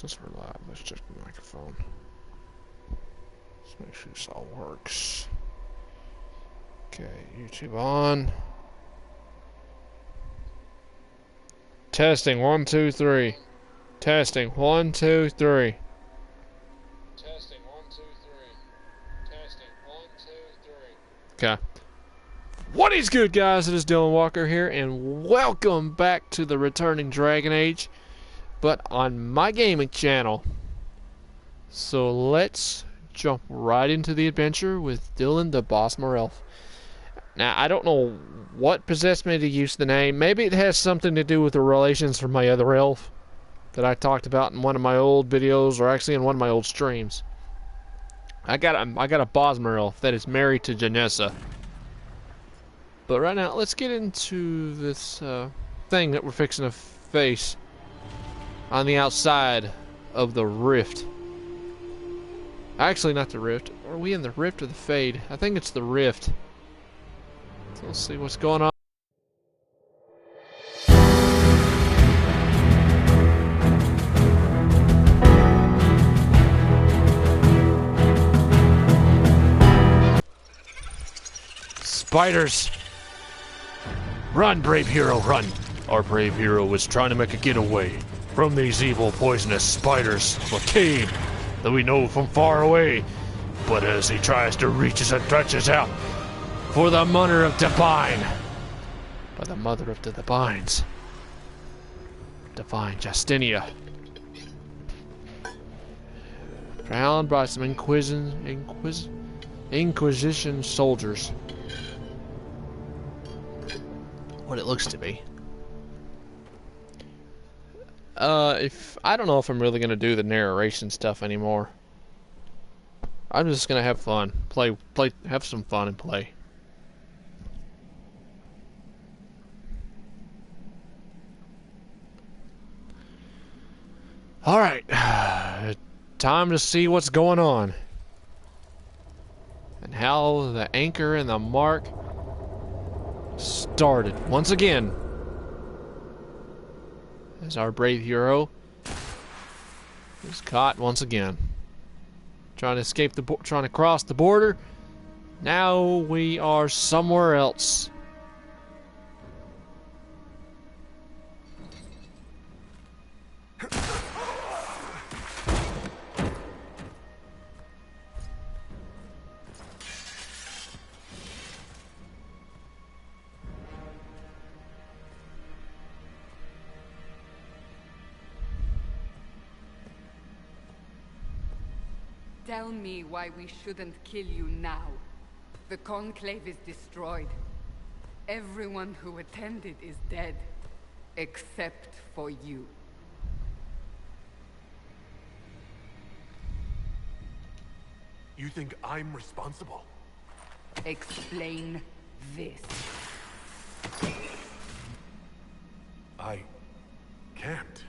Since we're live, let's check the microphone. Let's make sure this all works. Okay, YouTube on. Testing 1, 2, 3. Testing 1, 2, 3. Testing 1, 2, 3. Testing 1, 2, 3. Okay. What is good, guys? It is Dylan Walker here, and welcome back to the Returning Dragon Age, but on my gaming channel. So let's jump right into the adventure with Dylan the Boss Elf. Now, I don't know what possessed me to use the name. Maybe it has something to do with the relations from my other elf that I talked about in one of my old videos, or actually in one of my old streams. I got a Bosmer elf that is married to Janessa. But right now, let's get into this thing that we're fixing to face on the outside of the rift. Actually, not the rift. Are we in the rift or the fade? I think it's the rift. So let's see what's going on. Spiders! Run, brave hero, run! Our brave hero was trying to make a getaway from these evil, poisonous spiders of a cave that we know from far away. But as he tries to reach and stretches out for the mother of Divine, by the mother of the Divines, Divine Justinia, found by some Inquisition soldiers. What it looks to be. If I don't know if I'm really gonna do the narration stuff anymore. I'm just gonna have fun, have some fun and play. All right, time to see what's going on and how the anchor and the mark started once again. As our brave hero is caught once again, trying to escape trying to cross the border. Now we are somewhere else. Tell me why we shouldn't kill you now. The Conclave is destroyed. Everyone who attended is dead, except for you. You think I'm responsible? Explain this. I can't.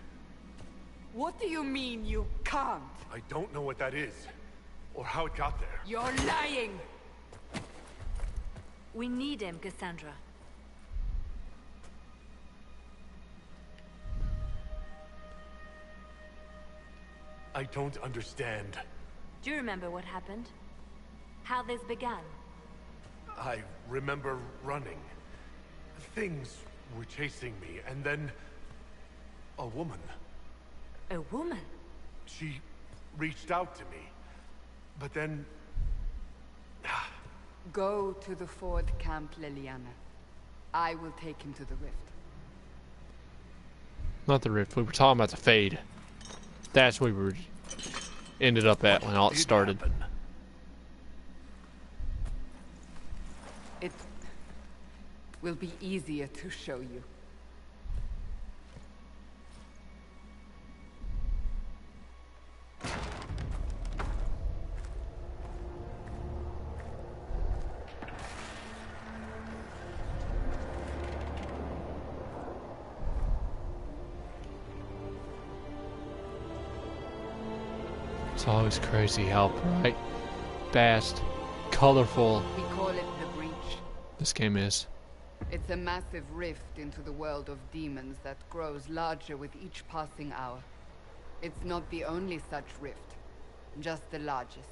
What do you mean you can't? I don't know what that is, or how it got there. You're lying! We need him, Cassandra. I don't understand. Do you remember what happened? How this began? I remember running. Things were chasing me, and then a woman. A woman? She reached out to me, but then... Go to the Ford Camp, Liliana. I will take him to the rift. Not the rift. We were talking about the fade. That's where we ended up at when all it started. It will be easier to show you. It's always crazy how bright, vast, colorful We call it the Breach. this game is. It's a massive rift into the world of demons that grows larger with each passing hour. It's not the only such rift, just the largest.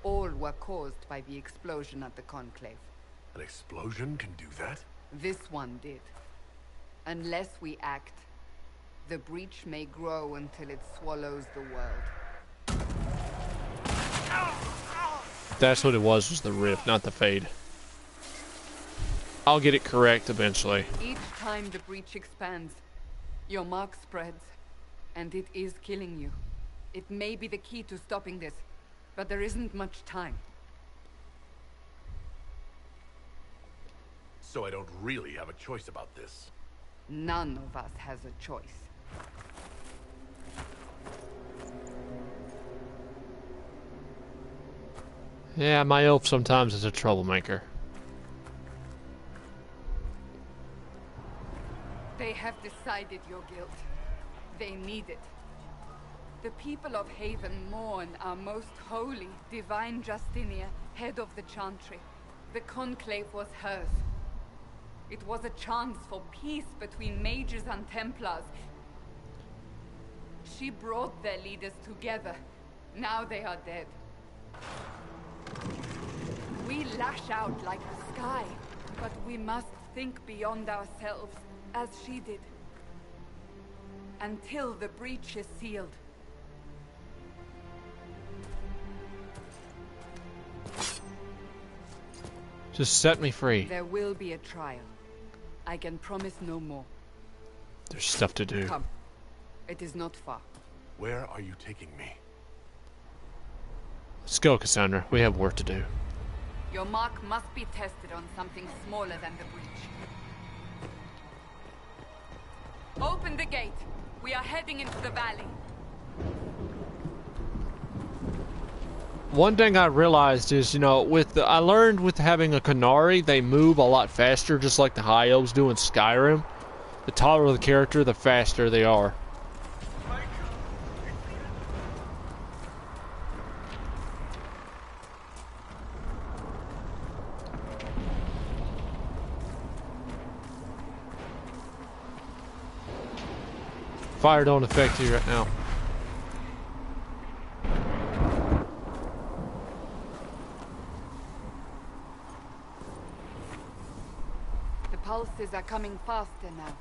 All were caused by the explosion at the Conclave. An explosion can do that? This one did. Unless we act, the breach may grow until it swallows the world. That's what it was the rift, not the fade. I'll get it correct eventually. Each time the breach expands, your mark spreads, and it is killing you. It may be the key to stopping this, but there isn't much time. So I don't really have a choice about this. None of us has a choice. Yeah, my elf sometimes is a troublemaker. They have decided your guilt. They need it. The people of Haven mourn our most holy, divine Justinia, head of the Chantry. The Conclave was hers. It was a chance for peace between mages and Templars. She brought their leaders together. Now they are dead. We lash out like the sky, but we must think beyond ourselves, as she did. Until the breach is sealed. Just set me free. There will be a trial. I can promise no more. There's stuff to do. Come. It is not far. Where are you taking me? Let's go, Cassandra. We have work to do. Your mark must be tested on something smaller than the breach. Open the gate. We are heading into the valley. One thing I realized is, you know, I learned with having a Canary, they move a lot faster, just like the High Elves do in Skyrim. The taller the character, the faster they are. Fire don't affect you right now. The pulses are coming faster now.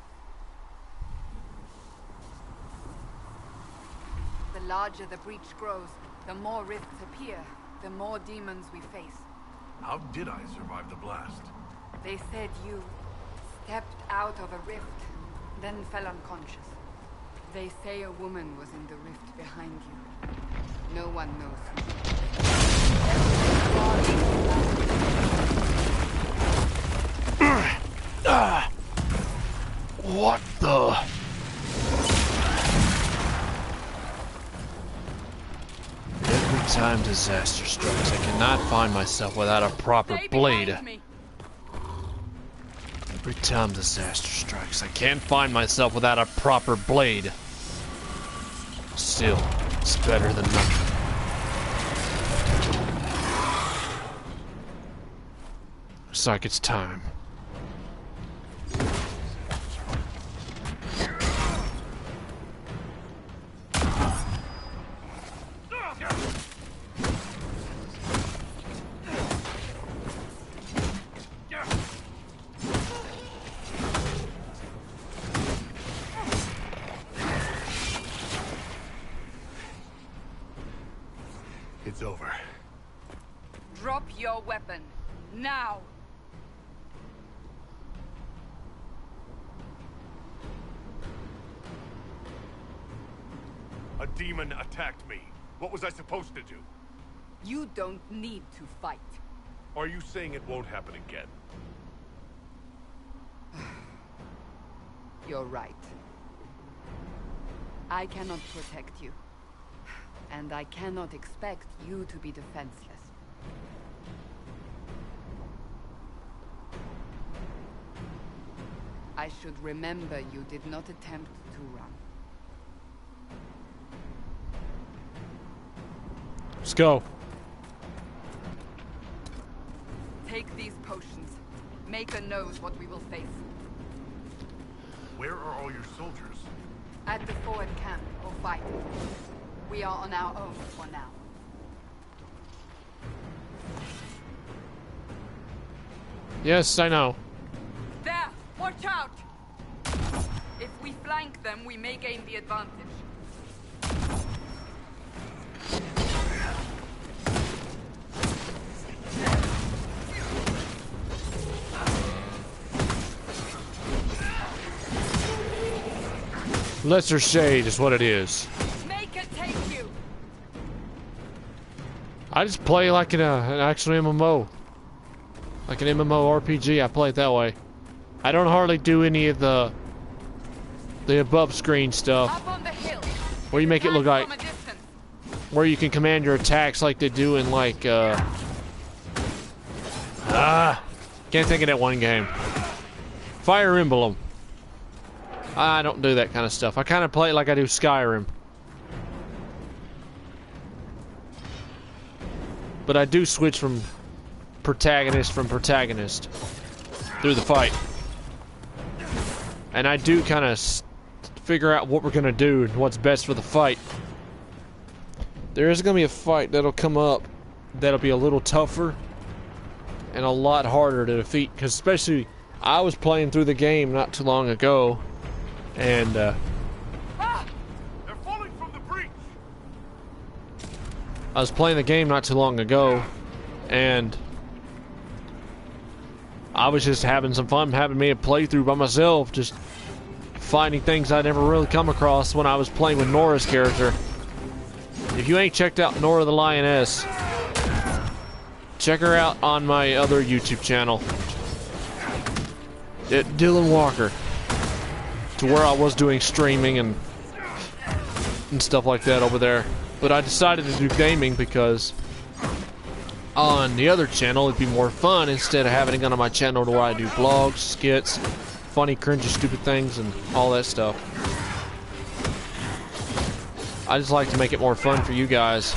The larger the breach grows, the more rifts appear, the more demons we face. How did I survive the blast? They said you stepped out of a rift, then fell unconscious. They say a woman was in the rift behind you. No one knows who. What the? Every time disaster strikes, I cannot find myself without a proper blade. Every time disaster strikes, I can't find myself without a proper blade. Still, it's better than nothing. Looks like it's time. It's over. Drop your weapon. Now! A demon attacked me. What was I supposed to do? You don't need to fight. Are you saying it won't happen again? You're right. I cannot protect you. And I cannot expect you to be defenseless. I should remember you did not attempt to run. Let's go. Take these potions. Maker knows what we will face. Where are all your soldiers? At the forward camp or fight. We are on our own for now. Yes, I know. There! Watch out! If we flank them, we may gain the advantage. Lesser shade is what it is. Make it take you! I just play like an actual MMO. Like an MMO RPG, I play it that way. I don't hardly do any of the above screen stuff. Up on the hill. Where you make it look like, From a distance. where you can command your attacks like they do in like, can't think of that one game. Fire Emblem. I don't do that kind of stuff. I kind of play it like I do Skyrim. But I do switch from protagonist through the fight. And I do kind of figure out what we're going to do and what's best for the fight. There is going to be a fight that'll come up that'll be a little tougher and a lot harder to defeat, because especially I was playing through the game not too long ago, and They're falling from the breach. I was playing the game not too long ago, and I was just having some fun having me a playthrough by myself, just finding things I'd never really come across when I was playing with Nora's character. If you ain't checked out Nora the Lioness, check her out on my other YouTube channel, at Dylan Walker, to where I was doing streaming and stuff like that over there. But I decided to do gaming because on the other channel it'd be more fun instead of having it on my channel where I do vlogs, skits, funny, cringy, stupid things, and all that stuff. I just like to make it more fun for you guys.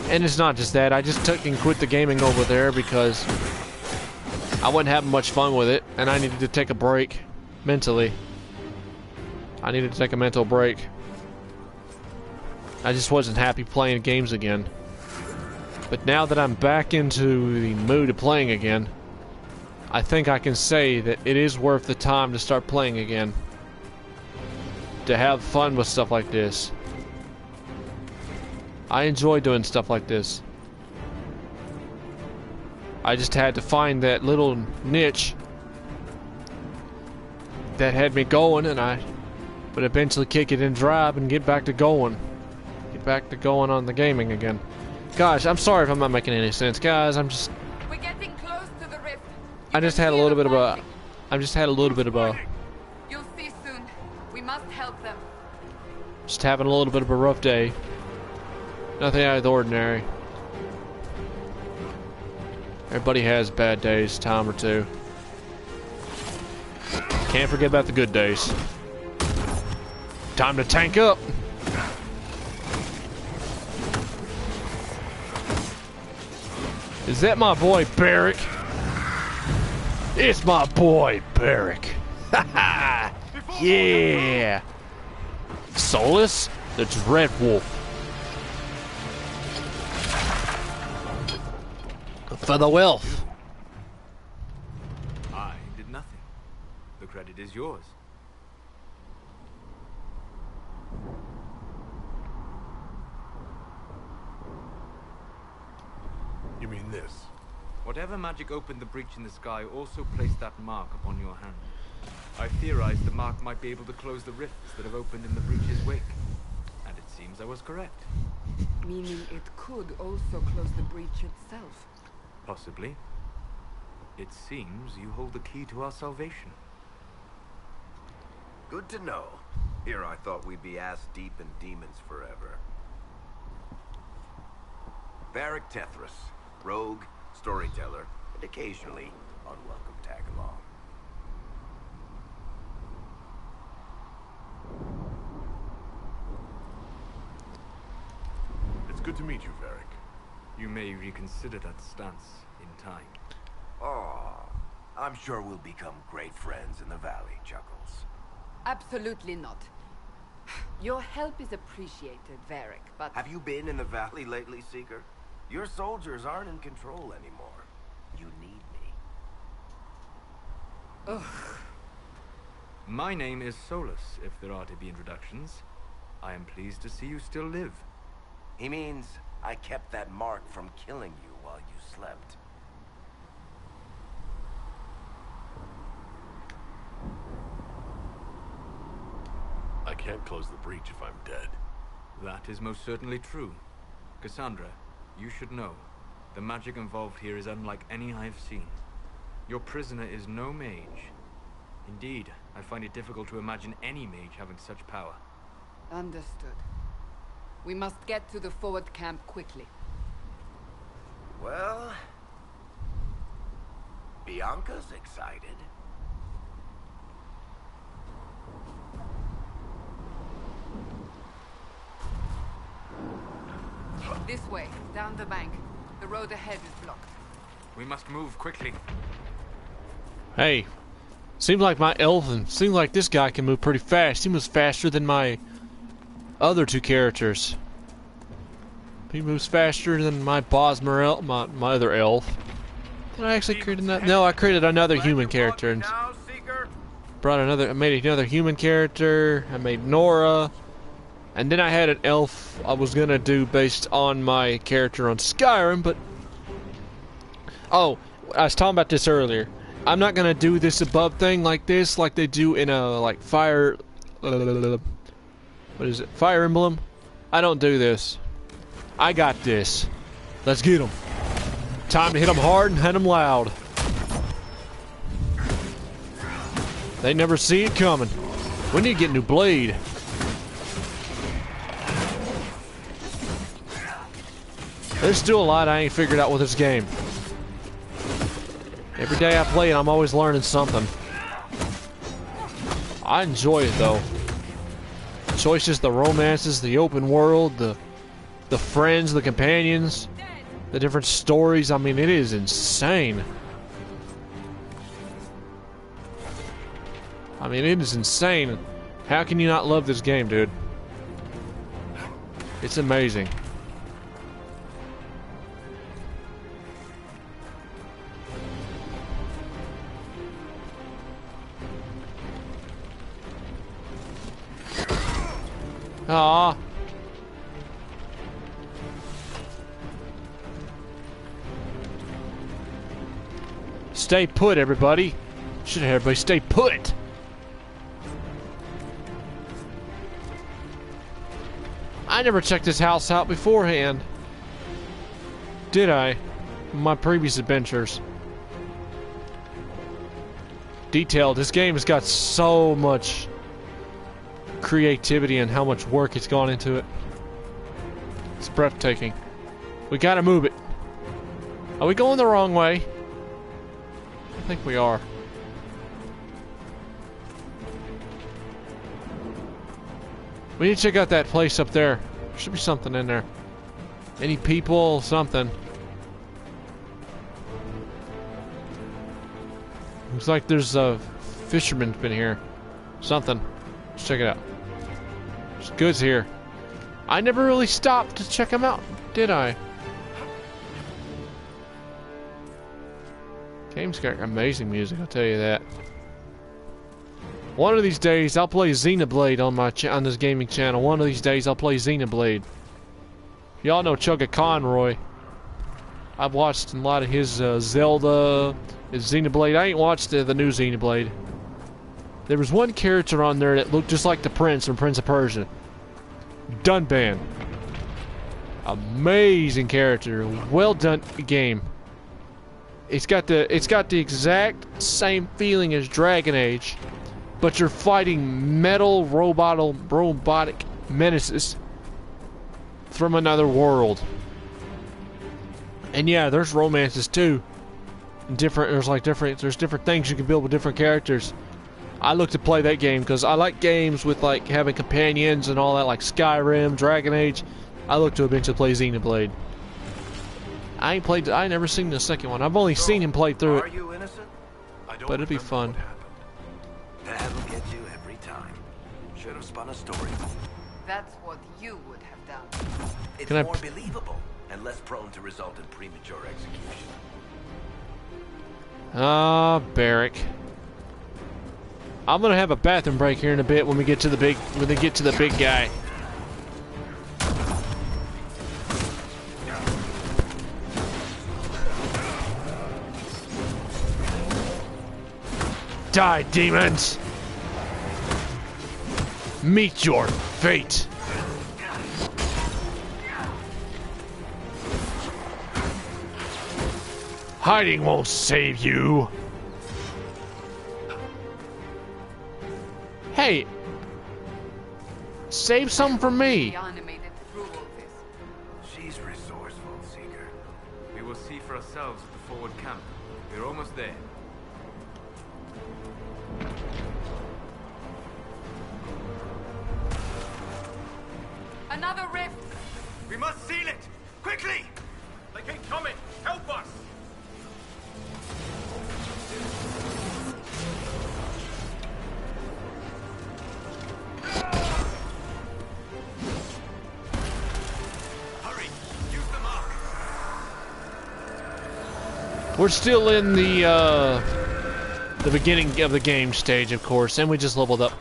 And it's not just that, I just took and quit the gaming over there because I wasn't having much fun with it, and I needed to take a break mentally. I needed to take a mental break. I just wasn't happy playing games again. But now that I'm back into the mood of playing again, I think I can say that it is worth the time to start playing again. To have fun with stuff like this. I enjoy doing stuff like this. I just had to find that little niche that had me going, and I would eventually kick it in drive and get back to going. Get back to going on the gaming again. Gosh, I'm sorry if I'm not making any sense, guys. We're getting close to the rift. I just had a little bit of a... You'll see soon. We must help them. Just having a little bit of a rough day. Nothing out of the ordinary. Everybody has bad days, time or two. Can't forget about the good days. Time to tank up. Is that my boy Barrick? It's my boy Barrick. Haha. Yeah. Solus, the Dread Wolf. For the wealth. I did nothing. The credit is yours. You mean this? Whatever magic opened the breach in the sky also placed that mark upon your hand. I theorized the mark might be able to close the rifts that have opened in the breach's wake. And it seems I was correct. Meaning it could also close the breach itself. Possibly. It seems you hold the key to our salvation. Good to know. Here I thought we'd be ass deep in demons forever. Varric Tethras, rogue, storyteller, and occasionally unwelcome tag-along. It's good to meet you, Varric. You may reconsider that stance in time. Oh, I'm sure we'll become great friends in the valley, Chuckles. Absolutely not. Your help is appreciated, Varric, but... Have you been in the valley lately, Seeker? Your soldiers aren't in control anymore. You need me. Ugh. My name is Solus, if there are to be introductions. I am pleased to see you still live. He means I kept that mark from killing you while you slept. I can't close the breach if I'm dead. That is most certainly true. Cassandra, you should know. The magic involved here is unlike any I have seen. Your prisoner is no mage. Indeed, I find it difficult to imagine any mage having such power. Understood. We must get to the forward camp quickly. Well... Bianca's excited. This way, down the bank. The road ahead is blocked. We must move quickly. Hey, seems like my elf and seems like this guy can move pretty fast. He moves faster than my other two characters. He moves faster than my Bosmer elf, my other elf. Did I actually create another? No, I created another human character and I made another human character. I made Nora. And then I had an elf I was gonna do based on my character on Skyrim, but... Oh, I was talking about this earlier. I'm not gonna do this above thing like this, like they do in a, like, Fire... What is it? Fire Emblem? I don't do this. I got this. Let's get them. Time to hit them hard and hit them loud. They never see it coming. We need to get a new blade. There's still a lot I ain't figured out with this game. Every day I play it, I'm always learning something. I enjoy it though. The choices, the romances, the open world, the friends, the companions, the different stories. I mean, it is insane. I mean, it is insane. How can you not love this game, dude? It's amazing. Ah. Stay put, everybody. Should have everybody stay put. I never checked this house out beforehand. Did I? My previous adventures. Detailed. This game has got so much creativity and how much work it's gone into it. It's breathtaking. We gotta move it. Are we going the wrong way? I think we are. We need to check out that place up there. There should be something in there. Any people, something. Looks like there's a fisherman's been here. Something. Let's check it out. There's goods here. I never really stopped to check them out, did I? Game's got amazing music, I'll tell you that. One of these days, I'll play Xenoblade on this gaming channel. One of these days, I'll play Xenoblade. Y'all know Chugga Conroy. I've watched a lot of his Zelda, his Xenoblade. I ain't watched the new Xenoblade. There was one character on there that looked just like the Prince from Prince of Persia. Dunban. Amazing character. Well done game. It's got the exact same feeling as Dragon Age, but you're fighting metal robotic menaces from another world. And yeah, there's romances too. There's different things you can build with different characters. I look to play that game because I like games with like having companions and all that, like Skyrim, Dragon Age. I look to eventually play Xenoblade. I ain't never seen the second one. I've only seen him play through it. Are you innocent? I don't But it'd be remember fun. what happened. That'll get you every time. Should have spun a story. That's what you would have done. It's Can I more believable and less prone to result in premature execution. Ah, Barrick. I'm gonna have a bathroom break here in a bit when we get to the big guy. Die, demons! Meet your fate! Hiding won't save you! Hey! Save some for me! Be animated through all this. She's resourceful, Seeker. We will see for ourselves at the forward camp. We're almost there. Another rift! We must seal it! Quickly! They keep coming! Help us! Hurry! Use them up! We're still in the beginning of the game stage, of course, and we just leveled up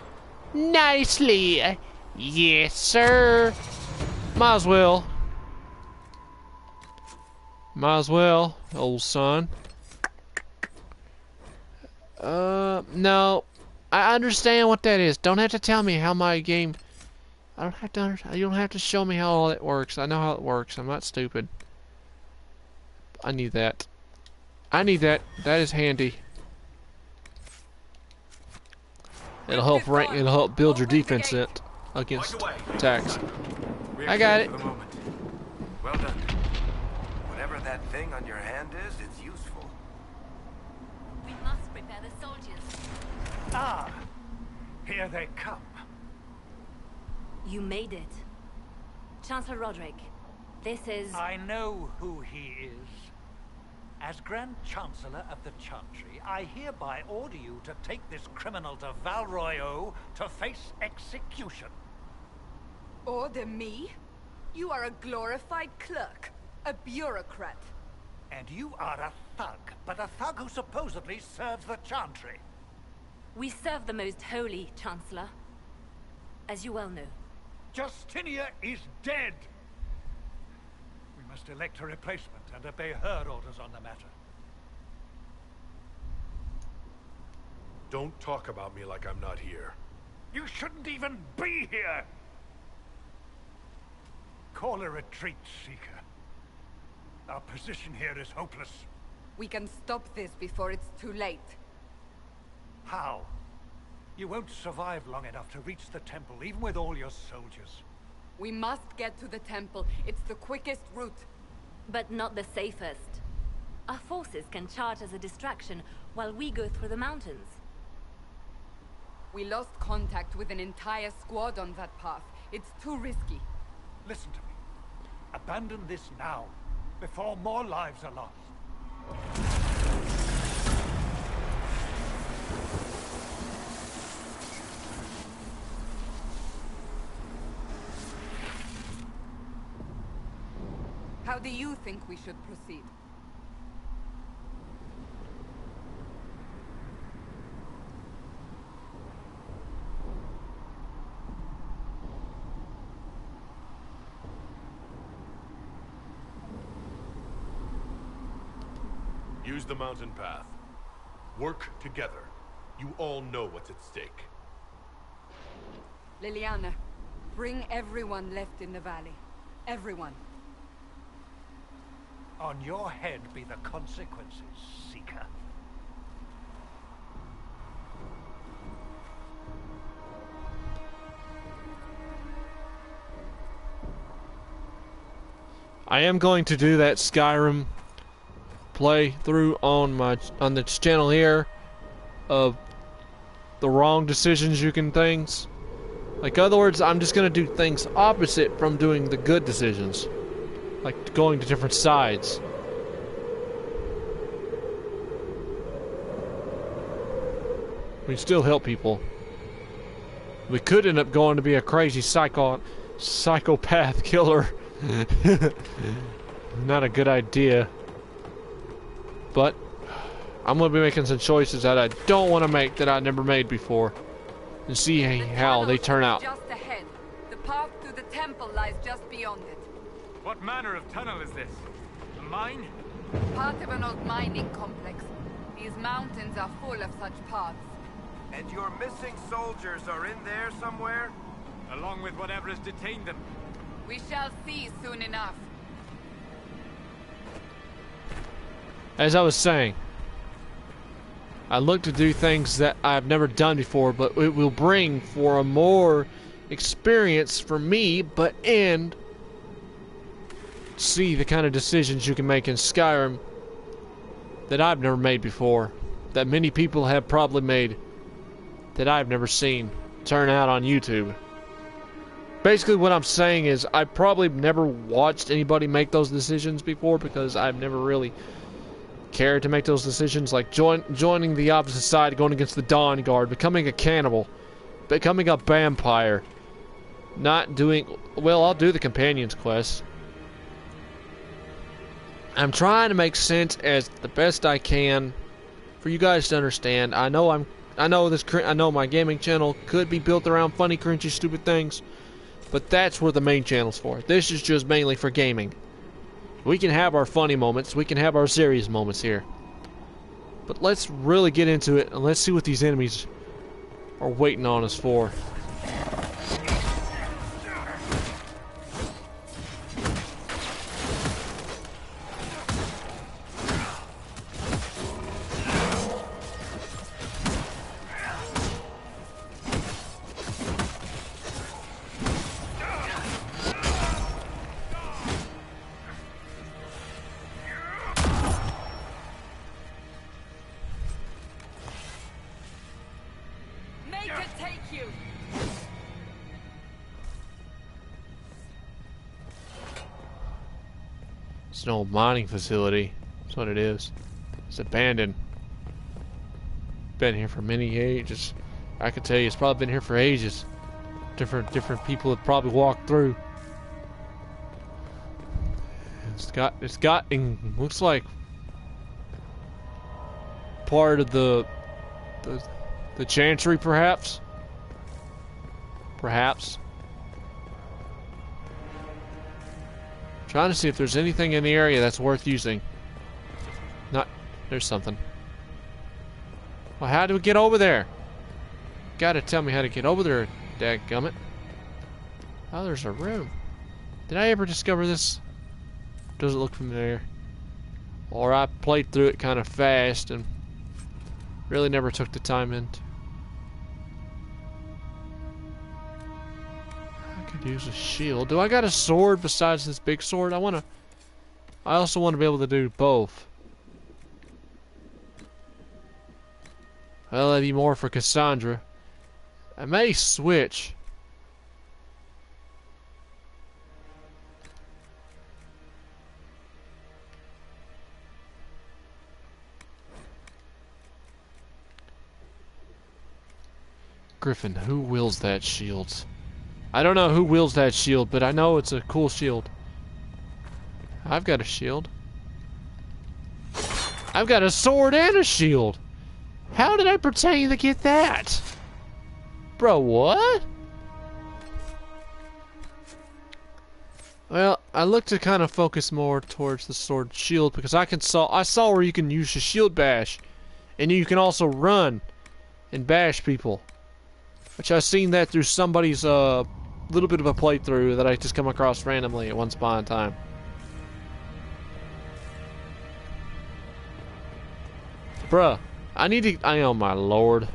nicely. Yes, sir. Might as well. Might as well, old son. No. I understand what that is. Don't have to tell me how my game... I don't have to... You don't have to show me how all that works. I know how it works. I'm not stupid. I need that. I need that. That is handy. It'll help rank. It'll help build your defense against attacks. We are I got clear it. for the moment. Well done. Whatever that thing on your hand is, it's useful. We must prepare the soldiers. Ah! Here they come. You made it. Chancellor Roderick, this is... I know who he is. As Grand Chancellor of the Chantry, I hereby order you to take this criminal to Valroyo to face execution. Order me? You are a glorified clerk, a bureaucrat. And you are a thug, but a thug who supposedly serves the Chantry. We serve the most holy, Chancellor. As you well know. Justinia is dead! We must elect a replacement and obey her orders on the matter. Don't talk about me like I'm not here. You shouldn't even be here! Call a retreat, Seeker. Our position here is hopeless. We can stop this before it's too late. How? You won't survive long enough to reach the temple, even with all your soldiers. We must get to the temple. It's the quickest route. But not the safest. Our forces can charge as a distraction while we go through the mountains. We lost contact with an entire squad on that path. It's too risky. Listen to me. Abandon this now, before more lives are lost. How do you think we should proceed? Use the mountain path. Work together. You all know what's at stake. Liliana, bring everyone left in the valley. Everyone. On your head be the consequences, Seeker. I am going to do that Skyrim playthrough on this channel here of the wrong decisions you can things. Like, in other words, I'm just gonna do things opposite from doing the good decisions. Like going to different sides. We still help people. We could end up going to be a crazy psychopath killer. Not a good idea. But I'm going to be making some choices that I don't want to make that I never made before. And see how they turn out. Just ahead. The path to the temple lies just beyond it. What manner of tunnel is this? A mine? Part of an old mining complex. These mountains are full of such paths. And your missing soldiers are in there somewhere? Along with whatever has detained them. We shall see soon enough. As I was saying, I look to do things that I've never done before, but it will bring for a more experience for me, and see the kind of decisions you can make in Skyrim that I've never made before, that many people have probably made, that I've never seen turn out on YouTube. Basically what I'm saying is I probably never watched anybody make those decisions before because I've never really cared to make those decisions, like joining the opposite side, going against the Dawn Guard, becoming a cannibal, becoming a vampire, not doing... Well, I'll do the Companions quest. I'm trying to make sense as the best I can for you guys to understand. I know my gaming channel could be built around funny, cringy, stupid things, but that's what the main channel's for. This is just mainly for gaming. We can have our funny moments, we can have our serious moments here. But let's really get into it, and let's see what these enemies are waiting on us for. It's an old mining facility. That's what it is. It's abandoned. Been here for many ages. I can tell you, it's probably been here for ages. Different people have probably walked through. It's got looks like part of the chantry, perhaps. Perhaps. Trying to see if there's anything in the area that's worth using. There's something. Well, how do we get over there? Gotta tell me how to get over there, dadgummit. Oh, there's a room. Did I ever discover this? Doesn't look familiar. Or I played through it kind of fast and really never took the time in. Use a shield. Do I got a sword besides this big sword? I also want to be able to do both. Well, that'd be more for Cassandra. I may switch. Griffin, who wields that shield? I don't know who wields that shield, but I know it's a cool shield. I've got a shield. I've got a sword and a shield. How did I pretend to get that? Bro, what? Well, I look to kind of focus more towards the sword shield because I saw where you can use your shield bash, and you can also run and bash people. Which I've seen that through somebody's little bit of a playthrough that I just come across randomly at one spot in time. Bruh, oh my lord.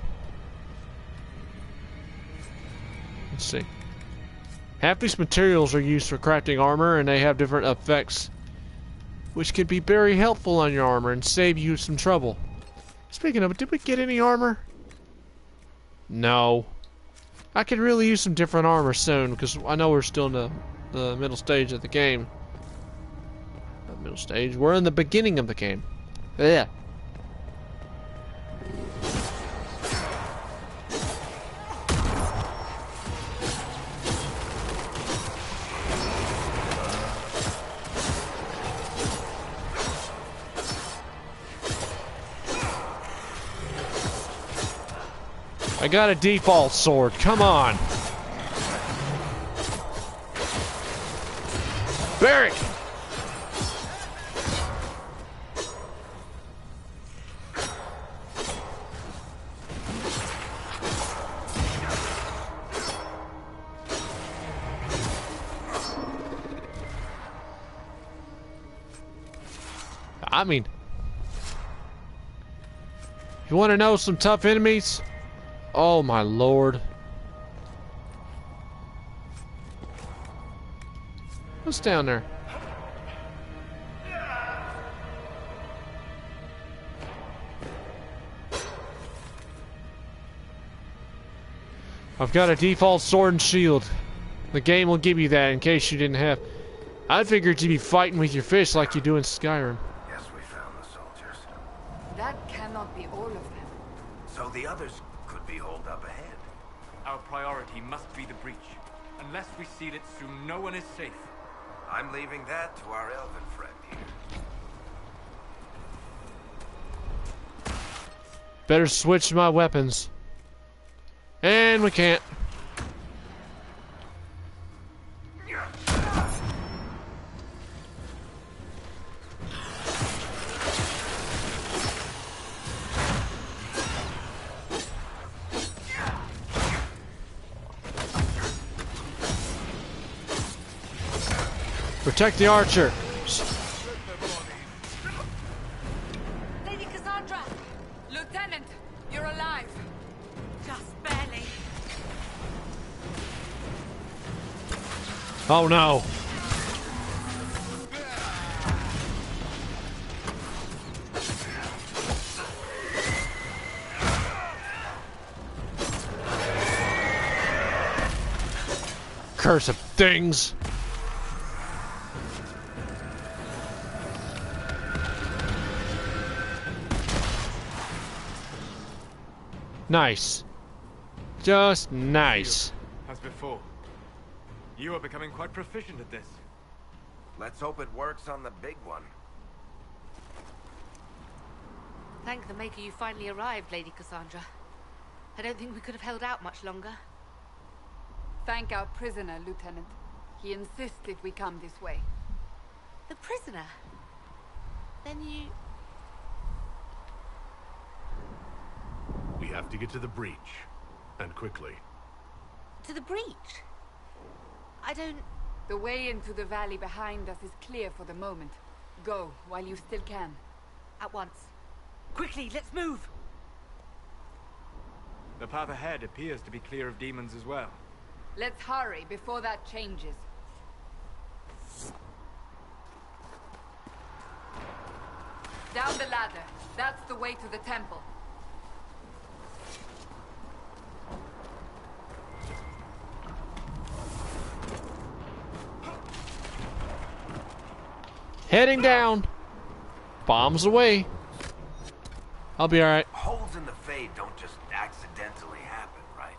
Let's see. Half these materials are used for crafting armor, and they have different effects, which can be very helpful on your armor and save you some trouble. Speaking of it, did we get any armor? No. I could really use some different armor soon, because I know we're still in the middle stage of the game. Not middle stage, we're in the beginning of the game. Yeah. I got a default sword. Come on. Barrick! I mean, you want to know some tough enemies? Oh my lord. What's down there? I've got a default sword and shield. The game will give you that in case you didn't have. I figured you'd be fighting with your fish like you do in Skyrim. Yes, we found the soldiers. That cannot be all of them. So the others could be holed up ahead. Our priority must be the breach. Unless we seal it soon, no one is safe. I'm leaving that to our elven friend here. Better switch my weapons. And we can't. Protect the archer. Lady Cassandra! Lieutenant, you're alive. Just barely. Oh no. Cursed things. Nice. Just nice. As before, you are becoming quite proficient at this. Let's hope it works on the big one. Thank the Maker you finally arrived, Lady Cassandra. I don't think we could have held out much longer. Thank our prisoner, Lieutenant. He insisted we come this way. The prisoner? Then you... We have to get to the breach. And quickly. To the breach? I don't... The way into the valley behind us is clear for the moment. Go, while you still can. At once. Quickly, let's move! The path ahead appears to be clear of demons as well. Let's hurry before that changes. Down the ladder. That's the way to the temple. Heading down. Bombs away. I'll be alright. Holes in the Fade don't just accidentally happen, right?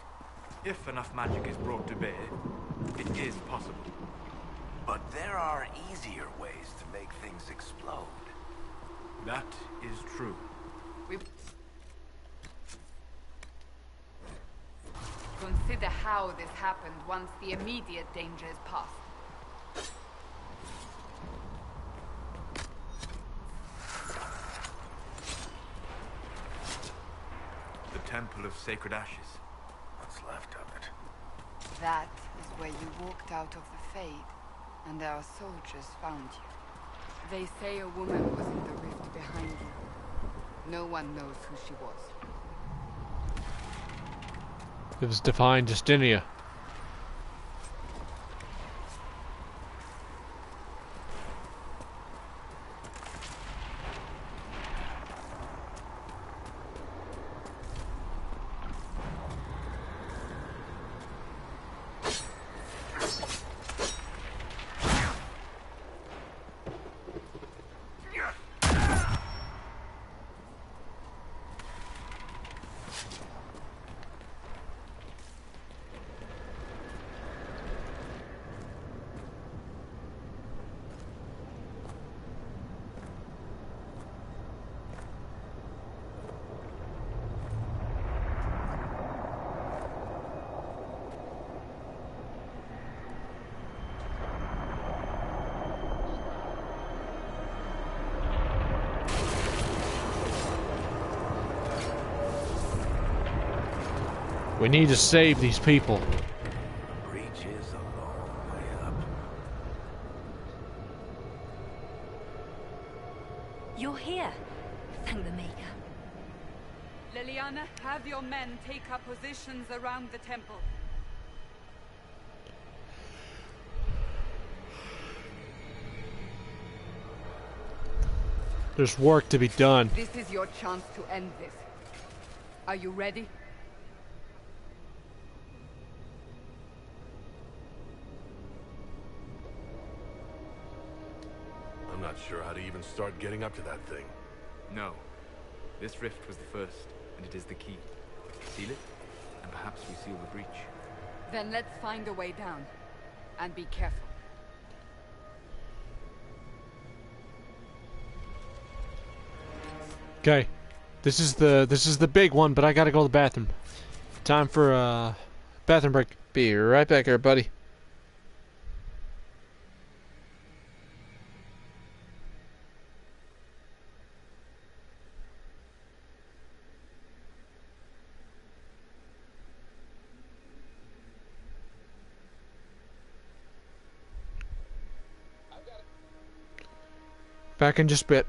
If enough magic is brought to bear, it is possible. But there are easier ways to make things explode. That is true. Consider how this happened once the immediate danger is past. The Temple of Sacred Ashes. What's left of it? That is where you walked out of the Fade, and our soldiers found you. They say a woman was in the rift behind you. No one knows who she was. It was Divine Justinia. We need to save these people. Breach is a long way up. You're here. Thank the Maker. Liliana, have your men take up positions around the temple. There's work to be done. This is your chance to end this. Are you ready? I'm not sure how to even start getting up to that thing. No. This rift was the first, and it is the key. Seal it, and perhaps we seal the breach. Then let's find a way down. And be careful. Okay. This is the big one, but I gotta go to the bathroom. Time for a bathroom break. Be right back, everybody. Back in just a bit.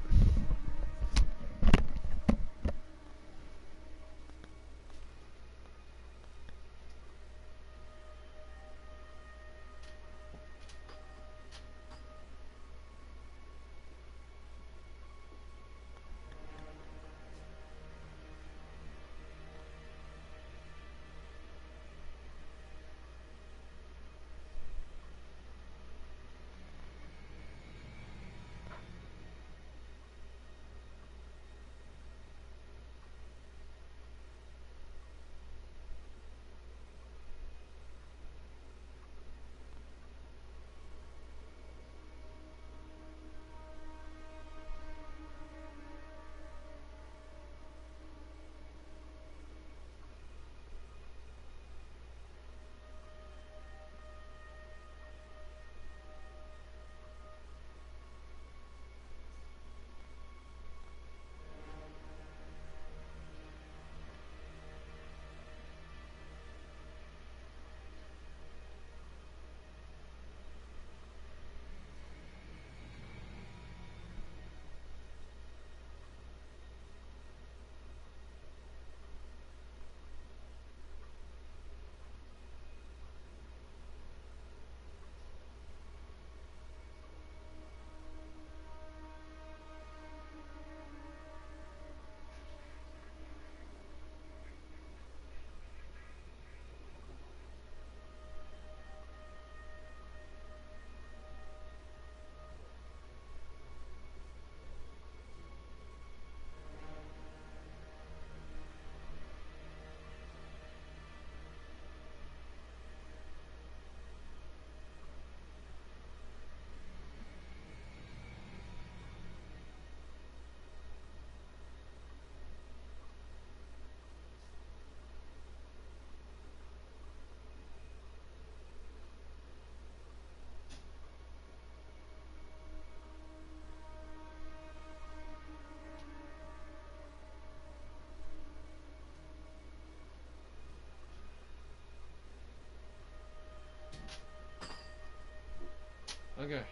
Okay.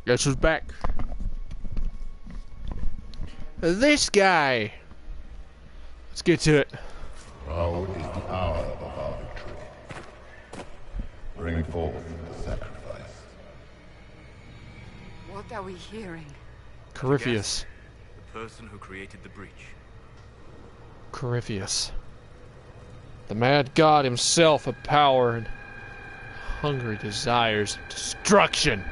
Guess who's back? This guy. Let's get to it. Now is the hour of our victory. Bring forth the sacrifice. What are we hearing? Corypheus. The person who created the breach. Corypheus. The mad god himself of power and hungry desires of destruction.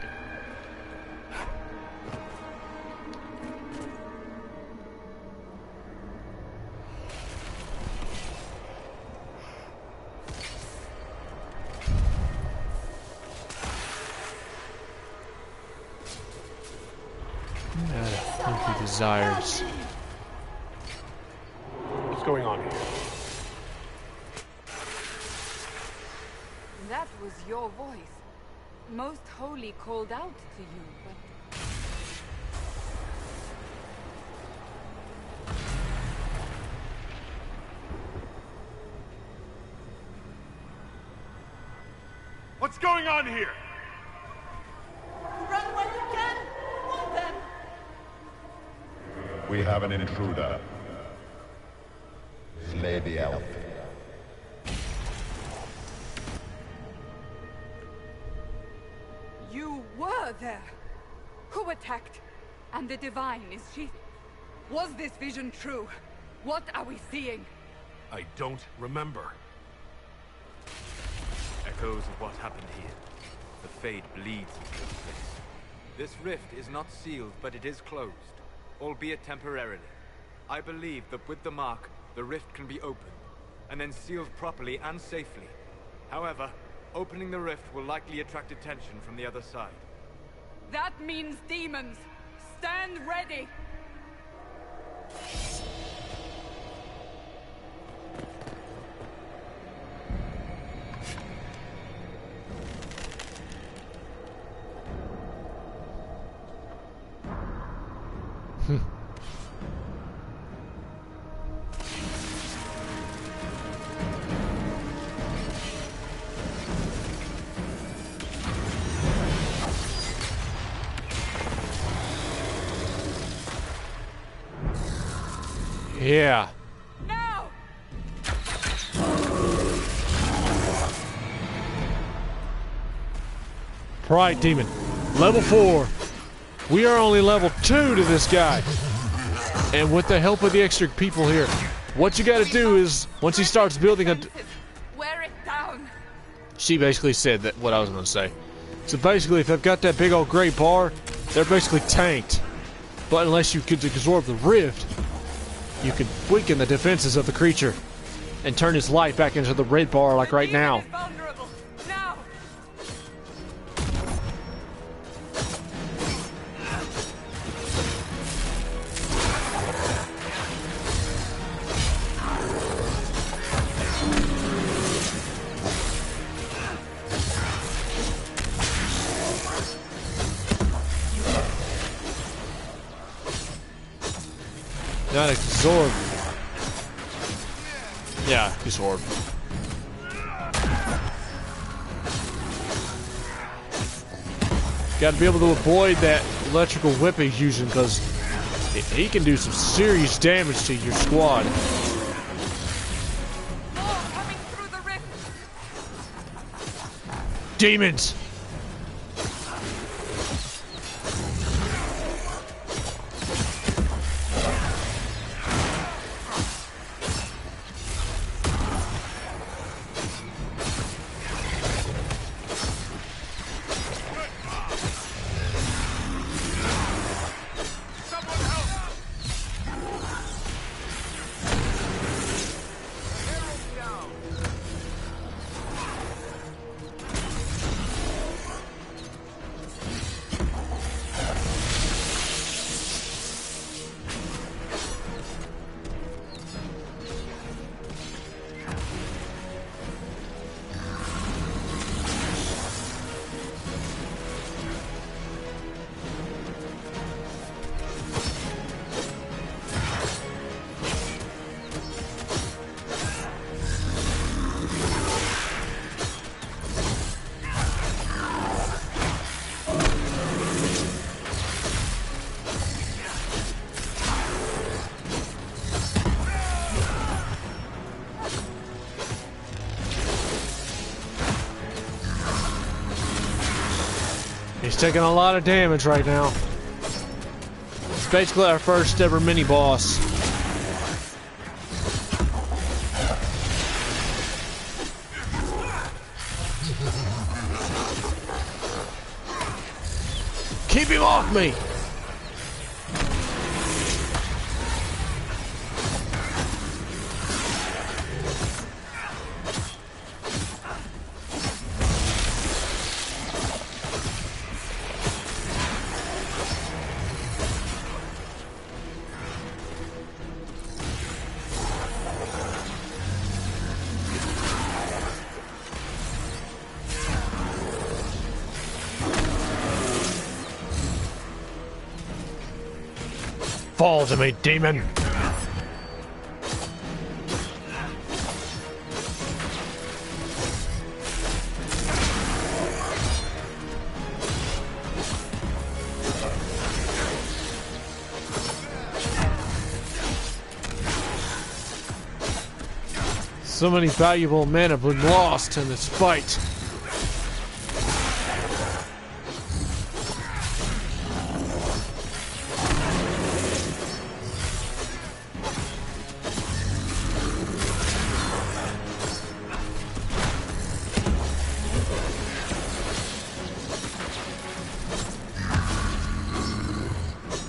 Mad hungry desires. What's going on here? That was your voice. Most Holy called out to you, but... What's going on here? Run while you can! Warn them! We have an intruder. Slay the elf. You were there. Who attacked? And the Divine, is she... Was this vision true? What are we seeing? I don't remember. Echoes of what happened here. The fade bleeds into this place. This rift is not sealed, but it is closed, albeit temporarily. I believe that with the mark, the rift can be opened, and then sealed properly and safely. However, opening the rift will likely attract attention from the other side. That means demons! Stand ready! Yeah. Now! Pride Demon. Level 4. We are only level 2 to this guy. And with the help of the extra people here, what you gotta do is, once he starts building a... Wear it down! She basically said that what I was gonna say. So basically, if they've got that big old gray bar, they're basically tanked. But unless you could absorb the rift, you can weaken the defenses of the creature and turn his light back into the red bar like right now. Vulnerable. Now! Not absorb. Yeah, absorb. Got to be able to avoid that electrical whip he's using, because he can do some serious damage to your squad. More coming through the rift! Demons! He's taking a lot of damage right now. It's basically our first ever mini boss. Keep him off me! Fall to me, demon! So many valuable men have been lost in this fight.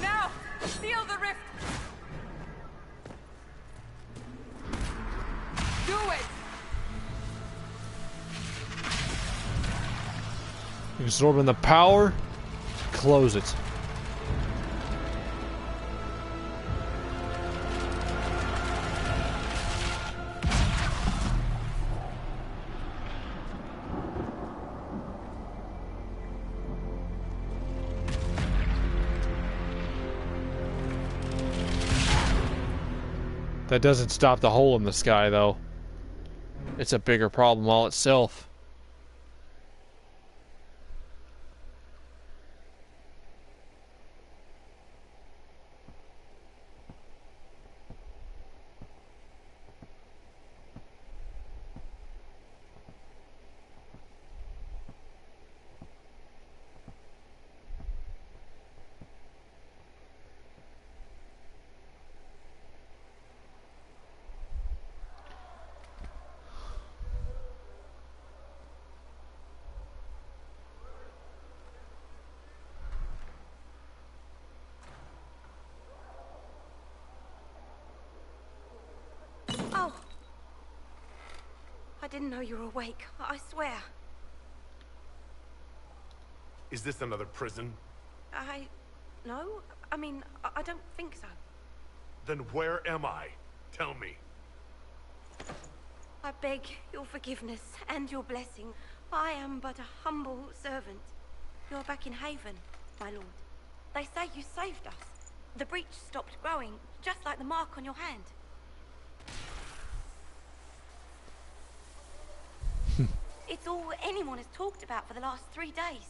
Now! Seal the rift! Do it! Absorbing the power, close it. That doesn't stop the hole in the sky, though. It's a bigger problem all itself. Oh! I didn't know you were awake, I swear. Is this another prison? No? I mean, I don't think so. Then where am I? Tell me. I beg your forgiveness and your blessing. I am but a humble servant. You're back in Haven, my lord. They say you saved us. The breach stopped growing, just like the mark on your hand. It's all anyone has talked about for the last 3 days.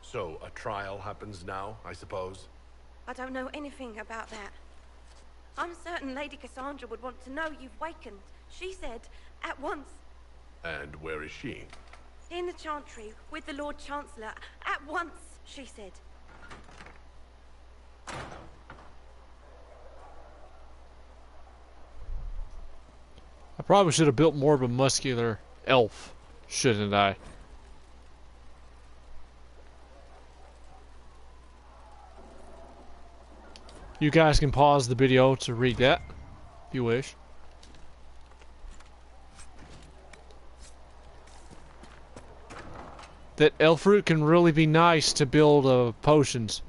So, a trial happens now, I suppose? I don't know anything about that. I'm certain Lady Cassandra would want to know you've wakened. She said, at once. And where is she? In the Chantry, with the Lord Chancellor. At once, she said. I probably should have built more of a muscular elf, shouldn't I? You guys can pause the video to read that, if you wish. That elf fruit can really be nice to build potions,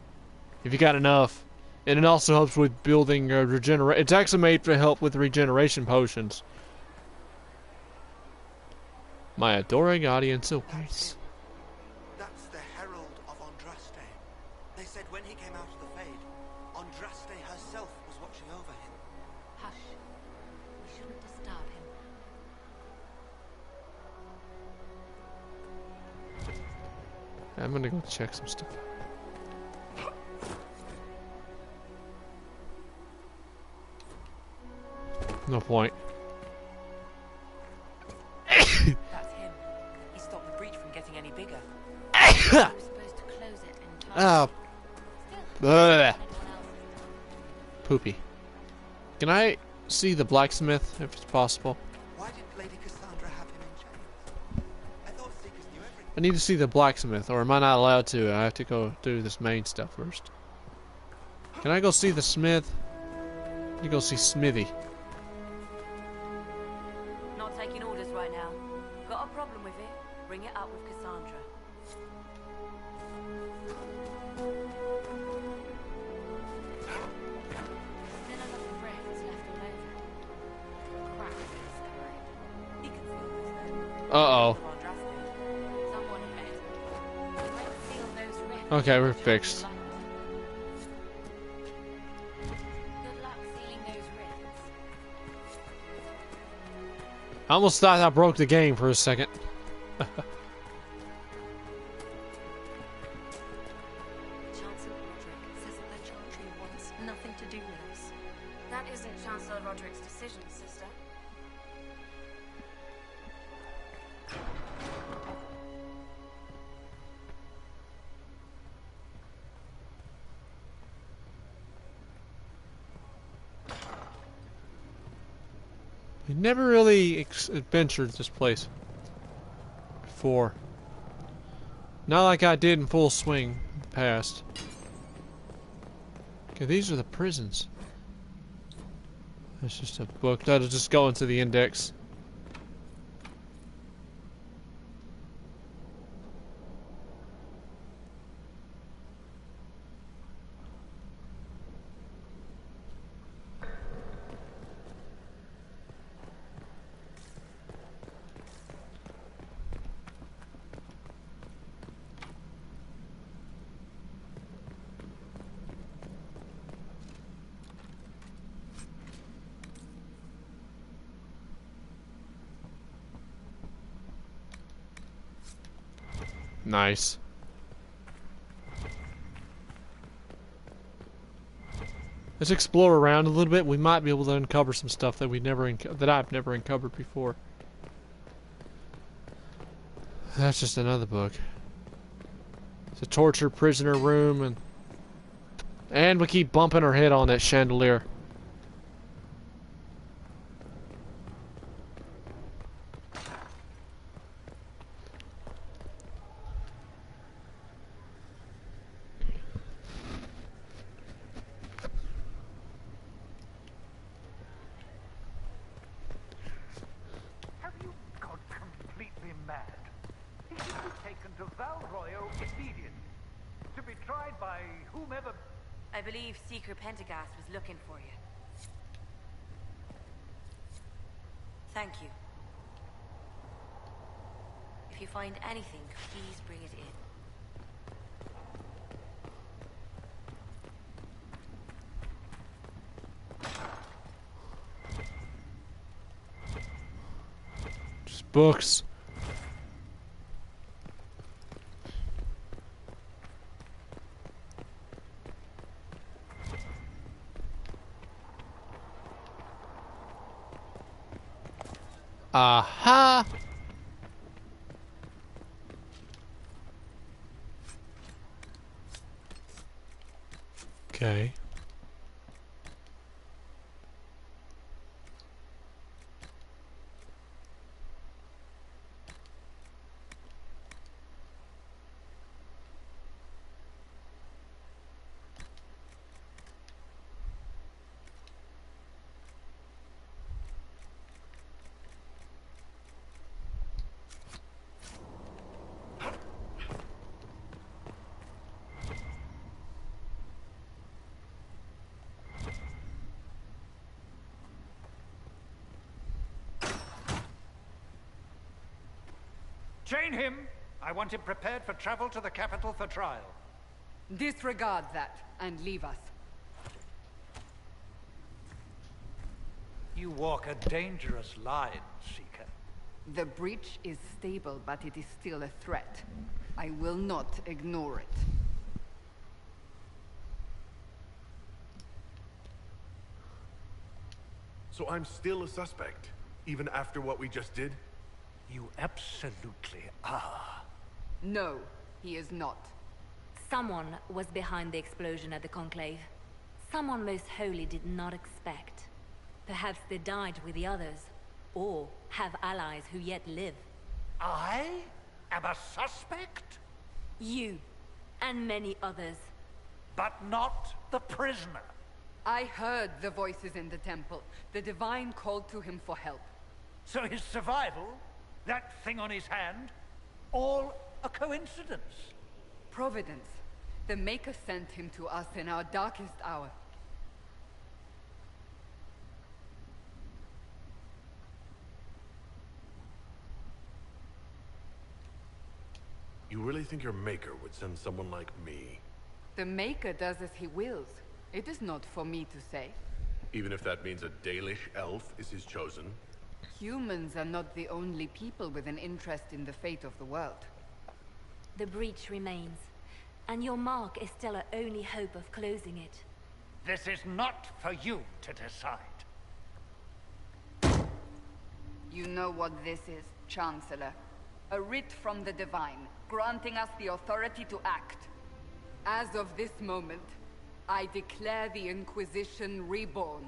if you got enough. And it also helps with building regeneration. It's actually made to help with regeneration potions. My adoring audience awaits. That's the Herald of Andraste. They said when he came out of the Fade, Andraste herself was watching over him. Hush. We shouldn't disturb him. I'm gonna go check some stuff. No point. That's him. He stopped the breach from getting any bigger. We're supposed to close it in time. Oh. Poopy. Can I see the blacksmith, if it's possible? Why did Lady Cassandra have him in chains? I thought Seekers knew everything. I need to see the blacksmith, or am I not allowed to? I have to go do this main stuff first. Can I go see the smith? You go see Smithy. Not taking orders right now. Got a problem with it? Bring it up with Cassandra. Still enough rifts left all over. Crack in the sky. He can seal this then. Uh-oh. Someone ahead. We might seal those rifts. Okay, we're fixed. Good luck sealing those rifts. I almost thought I broke the game for a second. Chancellor Roderick says that the Chantry wants nothing That isn't Chancellor Roderick's decision, sister. We never really adventured this place before. Not like I did in full swing in the past. Okay, these are the prisons. That's just a book. That'll just go into the index. Nice. Let's explore around a little bit. We might be able to uncover some stuff that I've never uncovered before. That's just another book. It's a torture prisoner room, and we keep bumping our head on that chandelier. I believe Seeker Pentagast was looking for you. Thank you. If you find anything, please bring it in. Just books. Aha! Okay. Chain him! I want him prepared for travel to the capital for trial. Disregard that and leave us. You walk a dangerous line, Seeker. The breach is stable, but it is still a threat. I will not ignore it. So I'm still a suspect, even after what we just did? You absolutely are. No, he is not. Someone was behind the explosion at the Conclave. Someone most holy did not expect. Perhaps they died with the others, or have allies who yet live. I am a suspect? You, and many others. But not the prisoner. I heard the voices in the temple. The Divine called to him for help. So his survival, that thing on his hand, all a coincidence? Providence. The Maker sent him to us in our darkest hour. You really think your Maker would send someone like me? The Maker does as he wills. It is not for me to say. Even if that means a Dalish elf is his chosen? Humans are not the only people with an interest in the fate of the world. The breach remains, and your mark is still our only hope of closing it. This is not for you to decide. You know what this is, Chancellor. A writ from the Divine, granting us the authority to act. As of this moment, I declare the Inquisition reborn.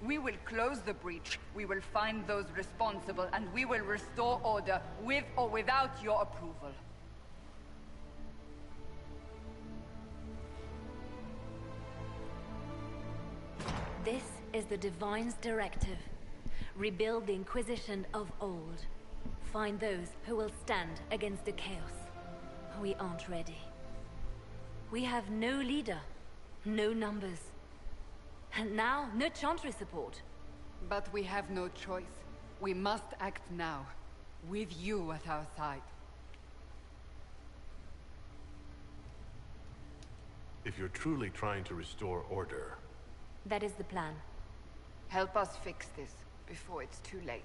We will close the breach, we will find those responsible, and we will restore order, with or without your approval. This is the Divine's directive. Rebuild the Inquisition of old. Find those who will stand against the chaos. We aren't ready. We have no leader, no numbers. And now, no Chantry support. But we have no choice. We must act now, with you at our side. If you're truly trying to restore order... That is the plan. Help us fix this, before it's too late.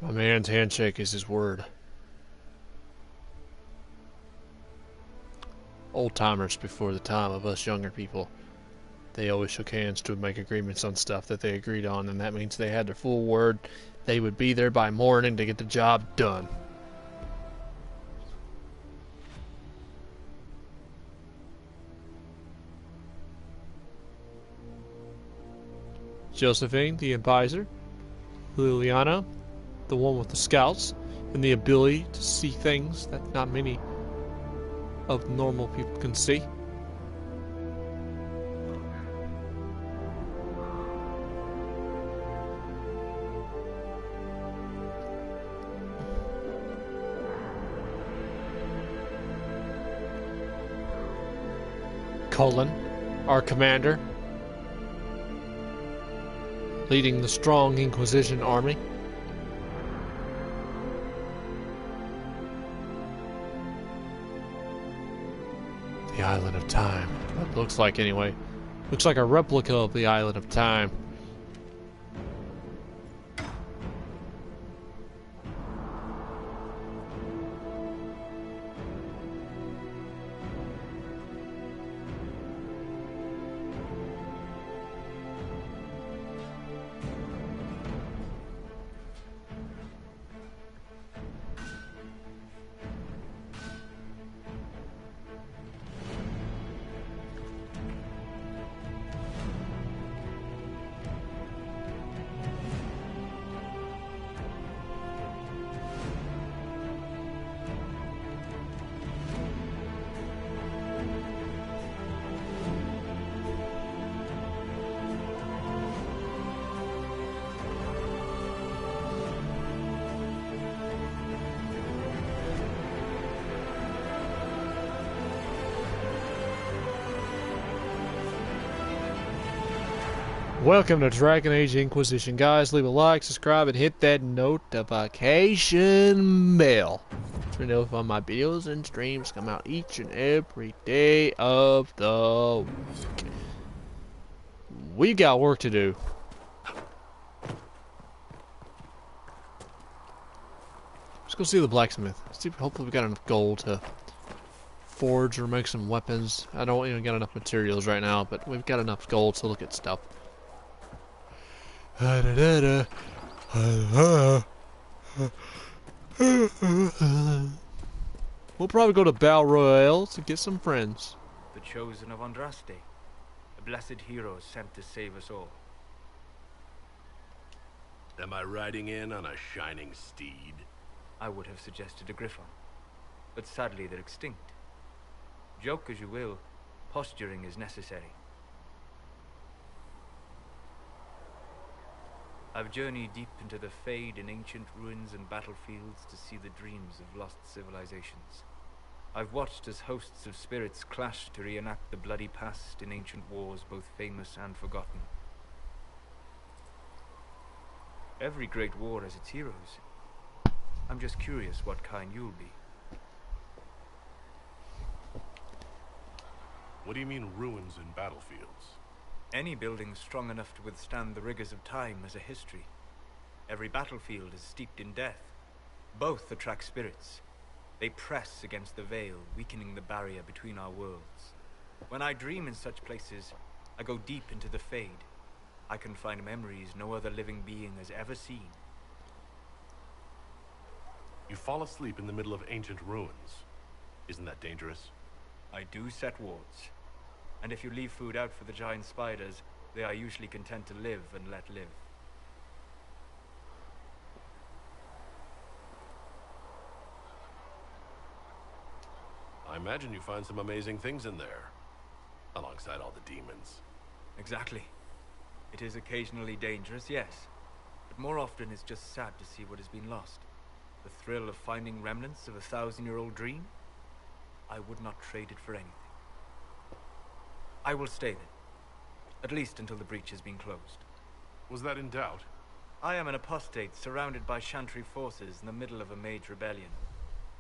My man's handshake is his word. Old timers before the time of us younger people, they always shook hands to make agreements on stuff that they agreed on, and that means they had their full word. They would be there by morning to get the job done. Josephine, the advisor. Liliana, the one with the scouts, and the ability to see things that not many of normal people can see. Cullen, our commander, leading the strong Inquisition army. The Island of Time. That looks like, anyway. Looks like a replica of the Island of Time. Welcome to Dragon Age Inquisition. Guys, leave a like, subscribe, and hit that notification bell to know when my videos and streams come out each and every day of the week. We got work to do. Let's go see the blacksmith. See, hopefully we got enough gold to forge or make some weapons. I don't even got enough materials right now, but we've got enough gold to look at stuff. We'll probably go to Battle Royale to get some friends. The chosen of Andraste, a blessed hero sent to save us all. Am I riding in on a shining steed? I would have suggested a griffon, but sadly they're extinct. Joke as you will, posturing is necessary. I've journeyed deep into the Fade in ancient ruins and battlefields to see the dreams of lost civilizations. I've watched as hosts of spirits clash to reenact the bloody past in ancient wars both famous and forgotten. Every great war has its heroes. I'm just curious what kind you'll be. What do you mean ruins and battlefields? Any building strong enough to withstand the rigors of time has a history. Every battlefield is steeped in death. Both attract spirits. They press against the veil, weakening the barrier between our worlds. When I dream in such places, I go deep into the Fade. I can find memories no other living being has ever seen. You fall asleep in the middle of ancient ruins. Isn't that dangerous? I do set wards. And if you leave food out for the giant spiders, they are usually content to live and let live. I imagine you find some amazing things in there, alongside all the demons. Exactly. It is occasionally dangerous, yes. But more often it's just sad to see what has been lost. The thrill of finding remnants of a 1,000-year-old dream? I would not trade it for anything. I will stay then. At least until the breach has been closed. Was that in doubt? I am an apostate surrounded by Chantry forces in the middle of a mage rebellion.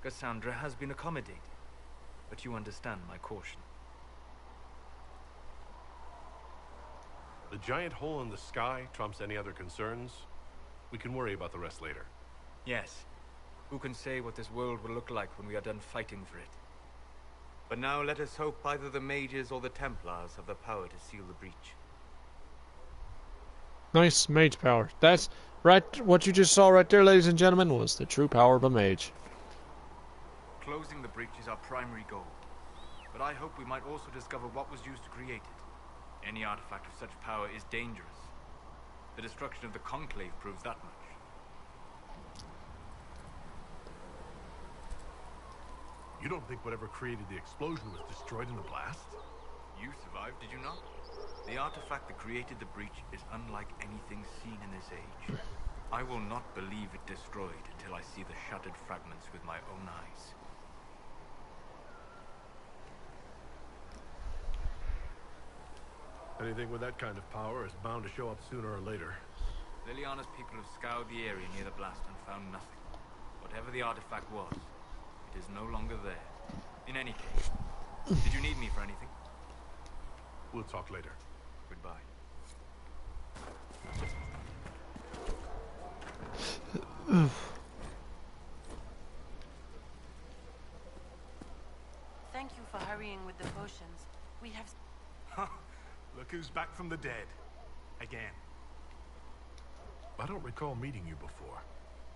Cassandra has been accommodated, but you understand my caution. The giant hole in the sky trumps any other concerns. We can worry about the rest later. Yes. Who can say what this world will look like when we are done fighting for it? But now let us hope either the mages or the Templars have the power to seal the breach. Nice mage power. That's right. What you just saw right there, ladies and gentlemen, was the true power of a mage. Closing the breach is our primary goal. But I hope we might also discover what was used to create it. Any artifact of such power is dangerous. The destruction of the Conclave proves that much. You don't think whatever created the explosion was destroyed in the blast? You survived, did you not? The artifact that created the breach is unlike anything seen in this age. I will not believe it destroyed until I see the shattered fragments with my own eyes. Anything with that kind of power is bound to show up sooner or later. Liliana's people have scoured the area near the blast and found nothing. Whatever the artifact was, it is no longer there. In any case, did you need me for anything? We'll talk later. Goodbye. Thank you for hurrying with the potions. We have... Look who's back from the dead. Again. I don't recall meeting you before.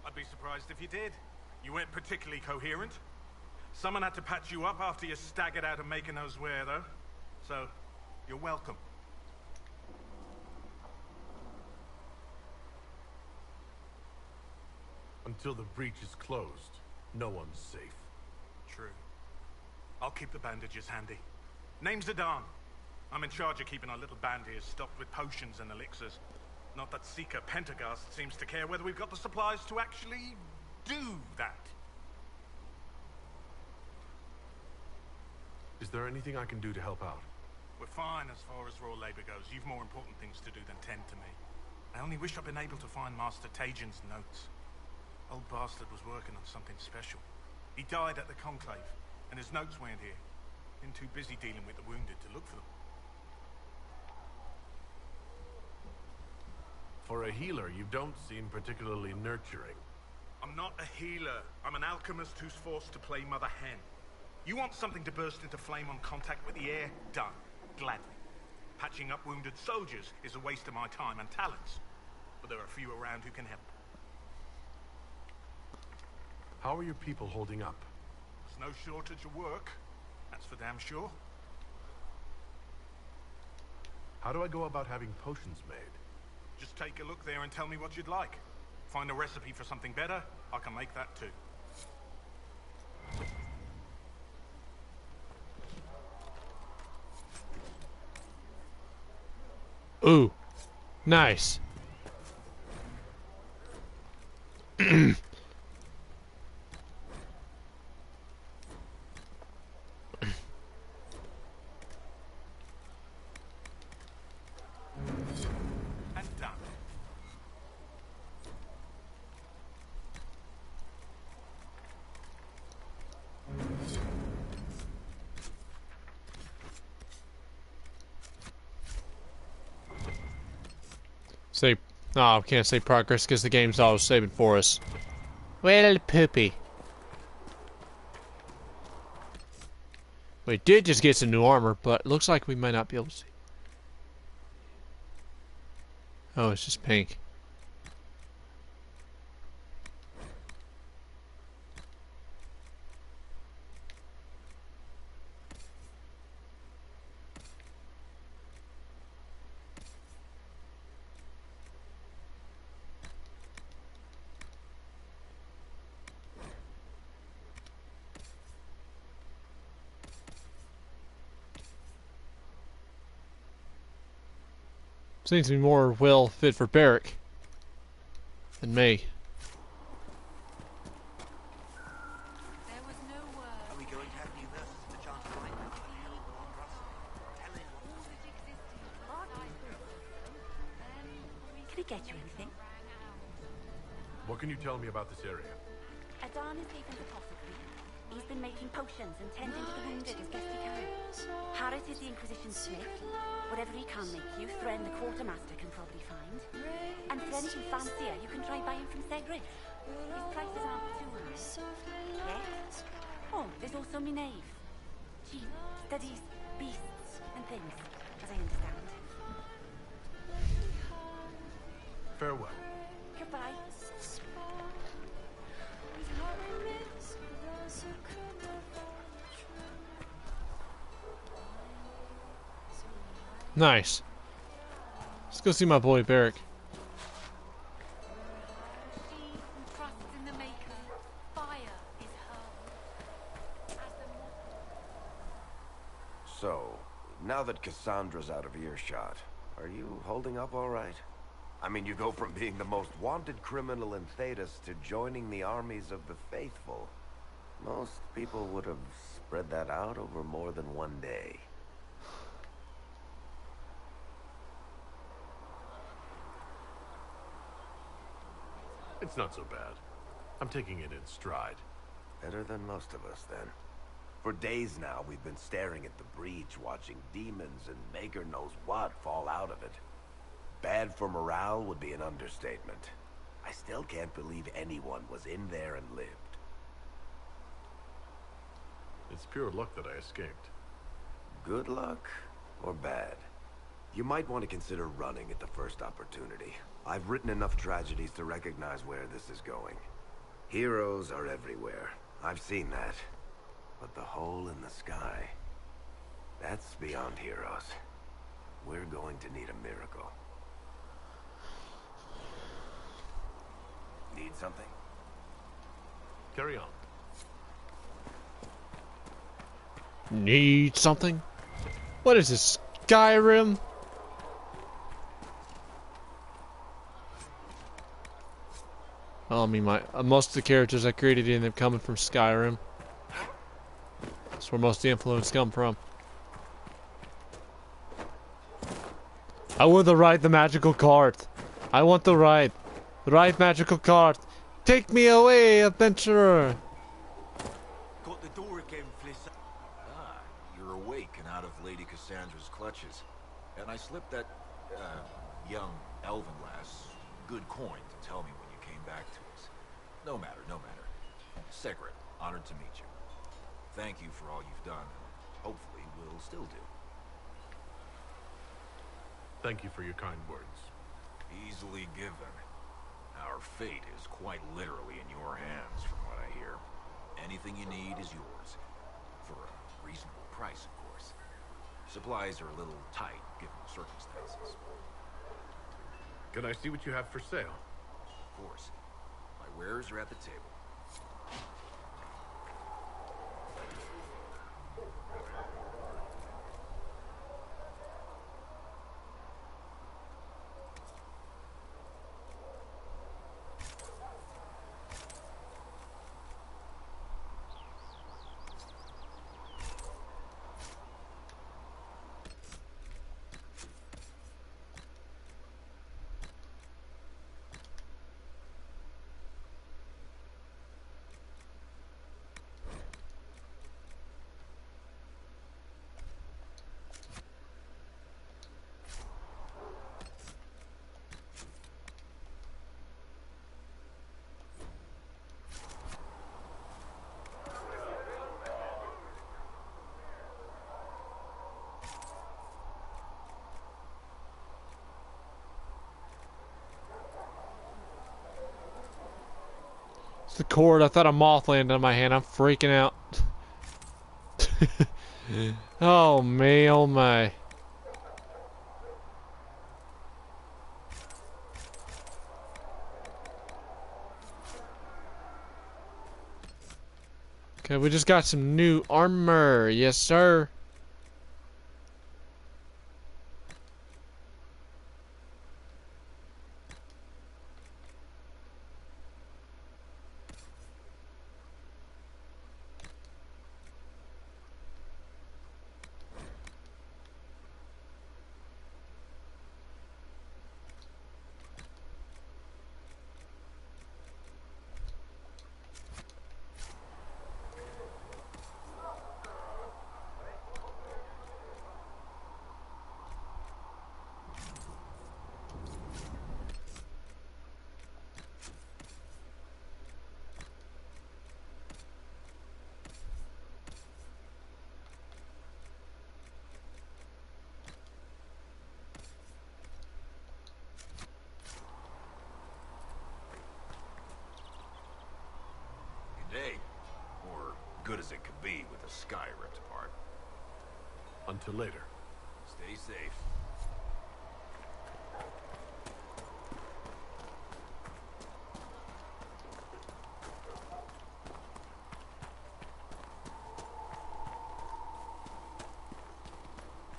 I'd be surprised if you did. You weren't particularly coherent. Someone had to patch you up after you staggered out of making knows where, though. So, you're welcome. Until the breach is closed, no one's safe. True. I'll keep the bandages handy. Name's Adan. I'm in charge of keeping our little band here stocked with potions and elixirs. Not that Seeker Pentagast seems to care whether we've got the supplies to actually do that. Is there anything I can do to help out? We're fine as far as raw labor goes. You've more important things to do than tend to me. I only wish I'd been able to find Master Tajin's notes. Old bastard was working on something special. He died at the Conclave, and his notes weren't here. Been too busy dealing with the wounded to look for them. For a healer, you don't seem particularly nurturing. I'm not a healer. I'm an alchemist who's forced to play Mother Hen. You want something to burst into flame on contact with the air? Done. Gladly. Patching up wounded soldiers is a waste of my time and talents. But there are a few around who can help. How are your people holding up? There's no shortage of work. That's for damn sure. How do I go about having potions made? Just take a look there and tell me what you'd like. Find a recipe for something better, I can make that too. Ooh. Nice. Say, no, I can't say progress because the game's always saving for us. Well, poopy. We did just get some new armor, but it looks like we might not be able to see. Oh, it's just pink. Seems to be more well fit for Barrick than me. There was no word. Are we going to have new verses of the chant of life for the herald of Andraste? Telling all that existed. Can I get you anything? What can you tell me about this area? Adan is Haven's apothecary. He's been making potions and tending to the wounded as best he can. Harris is the Inquisition smith. Whatever he can make you, Thren the quartermaster can probably find. And for anything fancier, you can try buying from Cedric. His prices aren't too high. Yet. Oh, there's also Minave. She studies beasts and things, as I understand. Farewell. Goodbye. Nice. Let's go see my boy Barrick. So, now that Cassandra's out of earshot, are you holding up all right? I mean, you go from being the most wanted criminal in Thedas to joining the armies of the faithful. Most people would have spread that out over more than one day. It's not so bad. I'm taking it in stride. Better than most of us, then. For days now, we've been staring at the breach, watching demons and maker knows what fall out of it. Bad for morale would be an understatement. I still can't believe anyone was in there and lived. It's pure luck that I escaped. Good luck or bad? You might want to consider running at the first opportunity. I've written enough tragedies to recognize where this is going. Heroes are everywhere. I've seen that. But the hole in the sky, that's beyond heroes. We're going to need a miracle. Need something? Carry on. Need something? What is this, Skyrim? Oh, I mean, most of the characters I created in them coming from Skyrim. That's where most of the influence come from. I want to ride the magical cart. I want to ride. Ride magical cart. Take me away, adventurer. Got the door again, Fliss. Ah, you're awake and out of Lady Cassandra's clutches. And I slipped that, young elven lass good coin to tell me when you came back to us. No matter, no matter. Segret, honored to meet you. Thank you for all you've done, and hopefully will still do. Thank you for your kind words. Easily given. Our fate is quite literally in your hands, from what I hear. Anything you need is yours. For a reasonable price, of course. Supplies are a little tight, given the circumstances. Can I see what you have for sale? Of course. My wares are at the table. the cord. I thought a moth landed on my hand. I'm freaking out. Oh me, oh my. Okay, we just got some new armor. Yes, sir. Day. Or good as it could be with the sky ripped apart. Until later. Stay safe.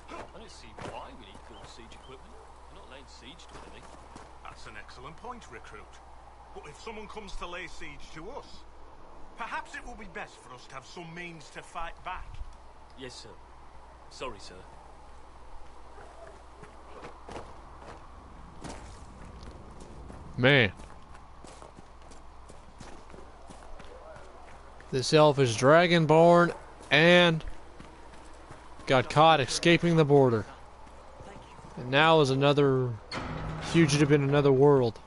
I don't see why we need good siege equipment. We're not laying siege to anything. That's an excellent point, recruit. But if someone comes to lay siege to us, perhaps it will be best for us to have some means to fight back. Yes, sir. Sorry, sir. Man. This elf is dragonborn and got caught escaping the border. And now is another fugitive in another world.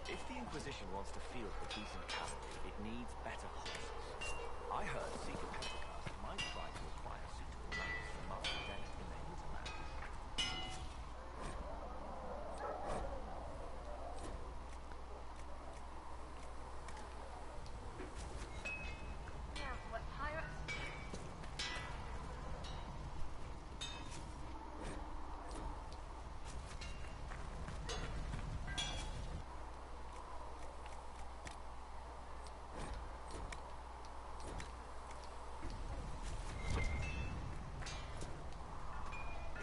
If the Inquisition wants to field a decent cavalry, it needs better horses. I heard Seeker Pentecost might try to acquire suitable mounts from Master Dennis in the hinterlands.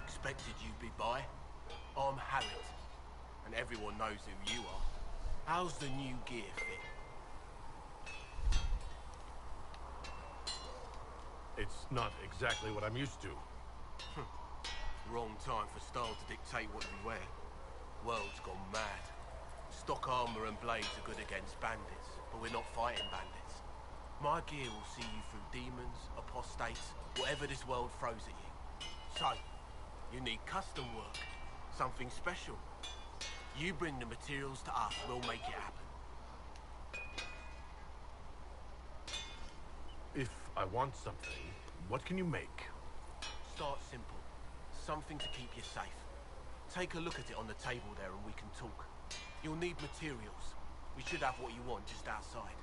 Expected you'd be by. I'm Harriet, and everyone knows who you are. How's the new gear fit? It's not exactly what I'm used to. Wrong time for style to dictate what we wear. World's gone mad. Stock armor and blades are good against bandits, but we're not fighting bandits. My gear will see you through demons, apostates, whatever this world throws at you. So, you need custom work, something special. You bring the materials to us, we'll make it happen. If I want something, what can you make? Start simple. Something to keep you safe. Take a look at it on the table there and we can talk. You'll need materials. We should have what you want just outside.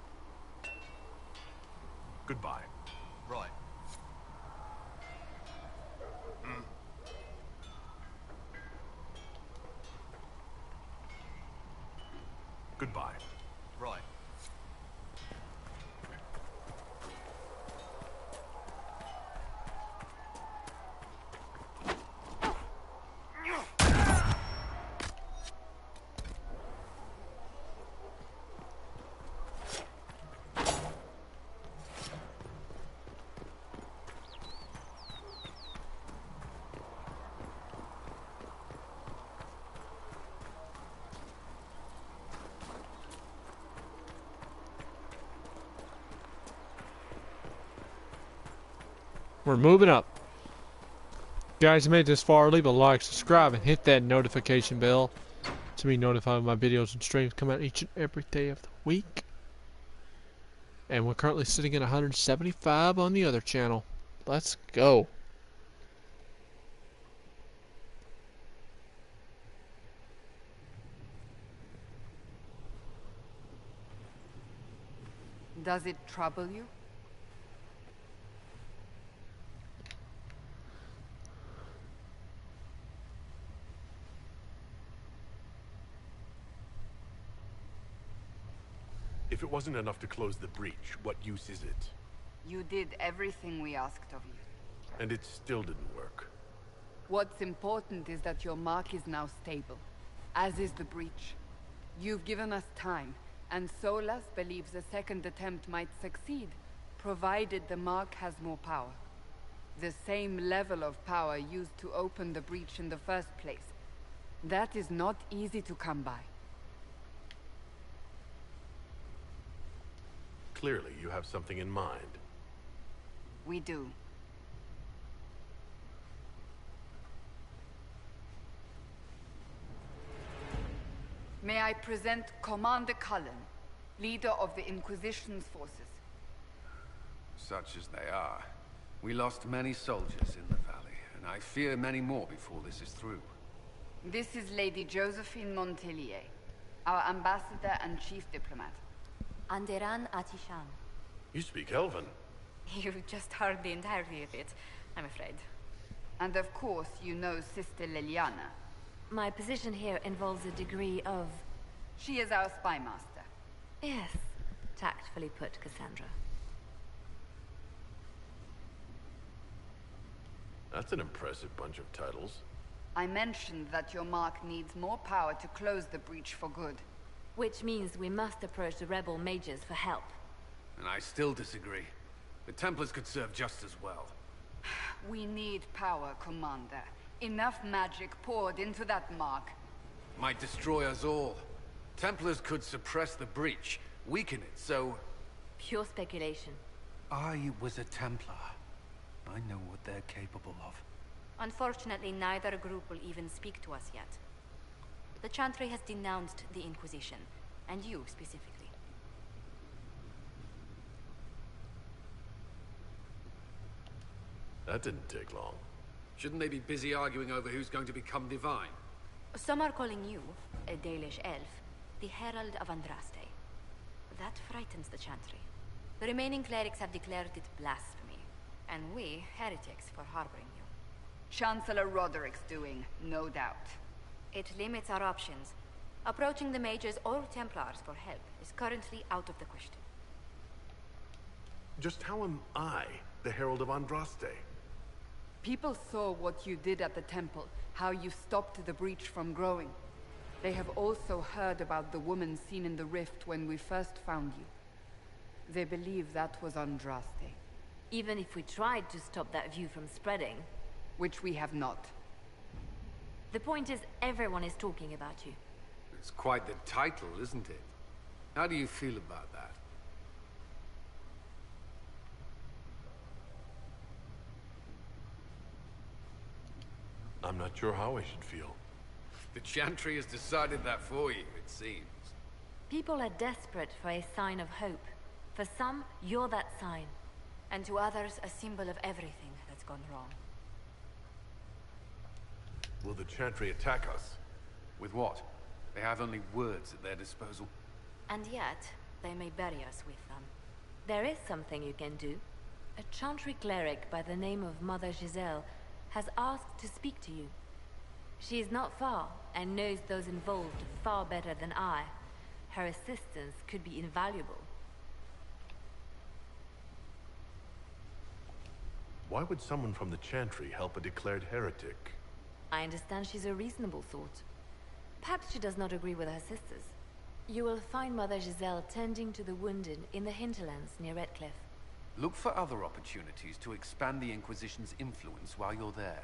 Goodbye. Right. Goodbye. Right. We're moving up. Guys who made it this far, leave a like, subscribe, and hit that notification bell to be notified when my videos and streams come out each and every day of the week. And we're currently sitting at 175 on the other channel. Let's go. Does it trouble you? If it wasn't enough to close the breach, what use is it? You did everything we asked of you. And it still didn't work. What's important is that your mark is now stable, as is the breach. You've given us time, and Solas believes a second attempt might succeed, provided the mark has more power. The same level of power used to open the breach in the first place. That is not easy to come by. Clearly, you have something in mind. We do. May I present Commander Cullen, leader of the Inquisition's forces. Such as they are. We lost many soldiers in the valley, and I fear many more before this is through. This is Lady Josephine Montelier, our ambassador and chief diplomat. Anderan Atishan. You speak Elven. You just heard the entirety of it, I'm afraid. And of course, you know Sister Liliana. My position here involves a degree of... She is our spy master. Yes, tactfully put, Cassandra. That's an impressive bunch of titles. I mentioned that your mark needs more power to close the breach for good. Which means we must approach the rebel mages for help. And I still disagree. The Templars could serve just as well. We need power, Commander. Enough magic poured into that mark. Might destroy us all. Templars could suppress the breach, weaken it, so... Pure speculation. I was a Templar. I know what they're capable of. Unfortunately, neither group will even speak to us yet. The Chantry has denounced the Inquisition, and you specifically. That didn't take long. Shouldn't they be busy arguing over who's going to become divine? Some are calling you, a Dalish elf, the Herald of Andraste. That frightens the Chantry. The remaining clerics have declared it blasphemy, and we, heretics, for harboring you. Chancellor Roderick's doing, no doubt. It limits our options. Approaching the mages or Templars for help is currently out of the question. Just how am I the Herald of Andraste? People saw what you did at the temple, how you stopped the breach from growing. They have also heard about the woman seen in the rift when we first found you. They believe that was Andraste. Even if we tried to stop that view from spreading... Which we have not. The point is, everyone is talking about you. It's quite the title, isn't it? How do you feel about that? I'm not sure how I should feel. The Chantry has decided that for you, it seems. People are desperate for a sign of hope. For some, you're that sign. And to others, a symbol of everything that's gone wrong. Will the Chantry attack us? With what? They have only words at their disposal. And yet, they may bury us with them. There is something you can do. A Chantry cleric by the name of Mother Giselle has asked to speak to you. She is not far, and knows those involved far better than I. Her assistance could be invaluable. Why would someone from the Chantry help a declared heretic? I understand she's a reasonable sort. Perhaps she does not agree with her sisters. You will find Mother Giselle tending to the wounded in the hinterlands near Redcliffe. Look for other opportunities to expand the Inquisition's influence while you're there.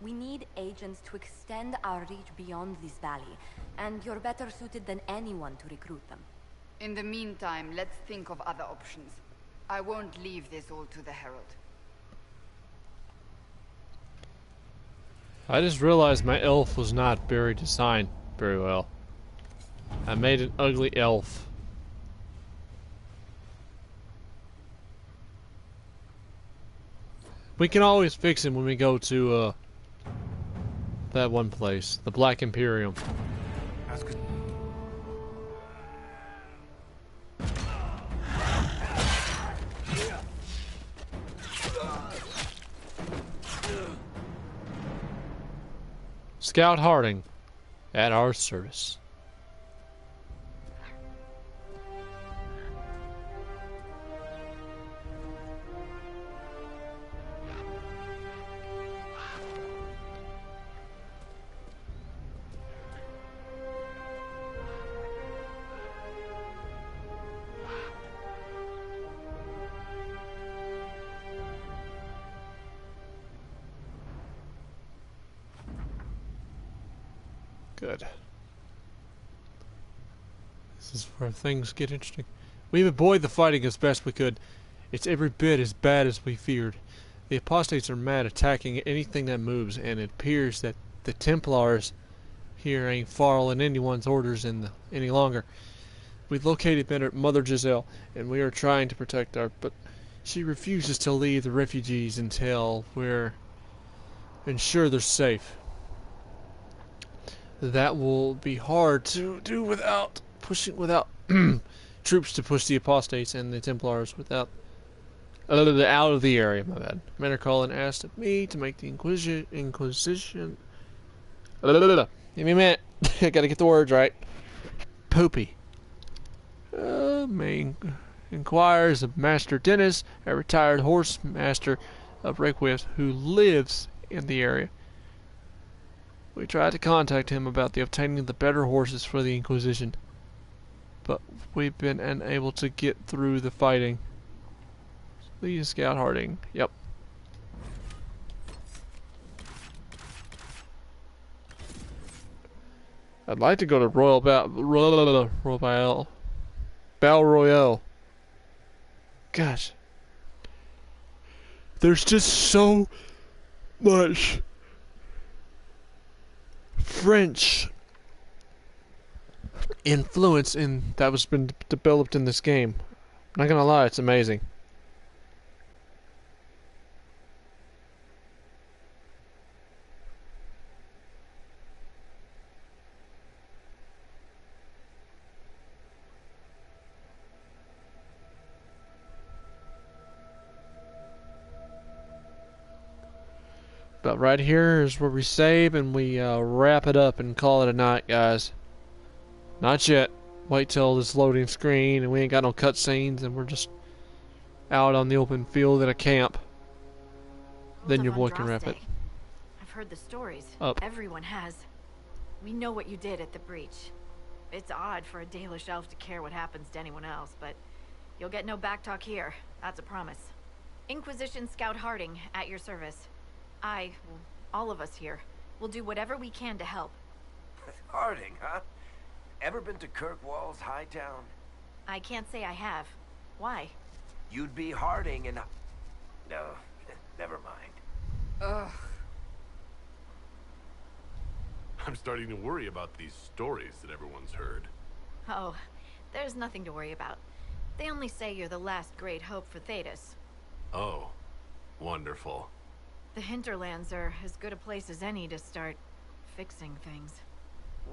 We need agents to extend our reach beyond this valley, and you're better suited than anyone to recruit them. In the meantime, let's think of other options. I won't leave this all to the Herald. I just realized my elf was not very designed very well. I made an ugly elf. We can always fix him when we go to that one place, the Black Imperium. That's good. Scout Harding, at our service. Good. This is where things get interesting. We've avoided the fighting as best we could. It's every bit as bad as we feared. The apostates are mad, attacking anything that moves, and it appears that the Templars here ain't following anyone's orders any longer. We located Mother Giselle, and we are trying to protect her, but she refuses to leave the refugees until we're ensure they're safe. That will be hard to do without troops to push the apostates and the Templars without out of the area. My bad. Commander Cullen asked of me to make the Inquisition. Give me a minute. I gotta get the words right. Poopy. May inquires of Master Dennis, a retired horse master of Requiem who lives in the area. We tried to contact him about the obtaining the better horses for the Inquisition, but we've been unable to get through the fighting. Please, Scout Harding. Yep. I'd like to go to Battle Royale. Gosh. There's just so much French influence that was been developed in this game. I'm not gonna lie, it's amazing. But right here is where we save and we wrap it up and call it a night, guys. Not yet. Wait till this loading screen and we ain't got no cutscenes and we're just out on the open field at a camp. Then your boy can wrap it. I've heard the stories. Up. Everyone has. We know what you did at the breach. It's odd for a Dalish elf to care what happens to anyone else, but you'll get no backtalk here. That's a promise. Inquisition Scout Harding, at your service. All of us here, will do whatever we can to help. Harding, huh? Ever been to Kirkwall's Hightown? I can't say I have. Why? You'd be Harding and... No, never mind. Ugh. I'm starting to worry about these stories that everyone's heard. Oh, there's nothing to worry about. They only say you're the last great hope for Thetis. Oh, wonderful. The hinterlands are as good a place as any to start fixing things.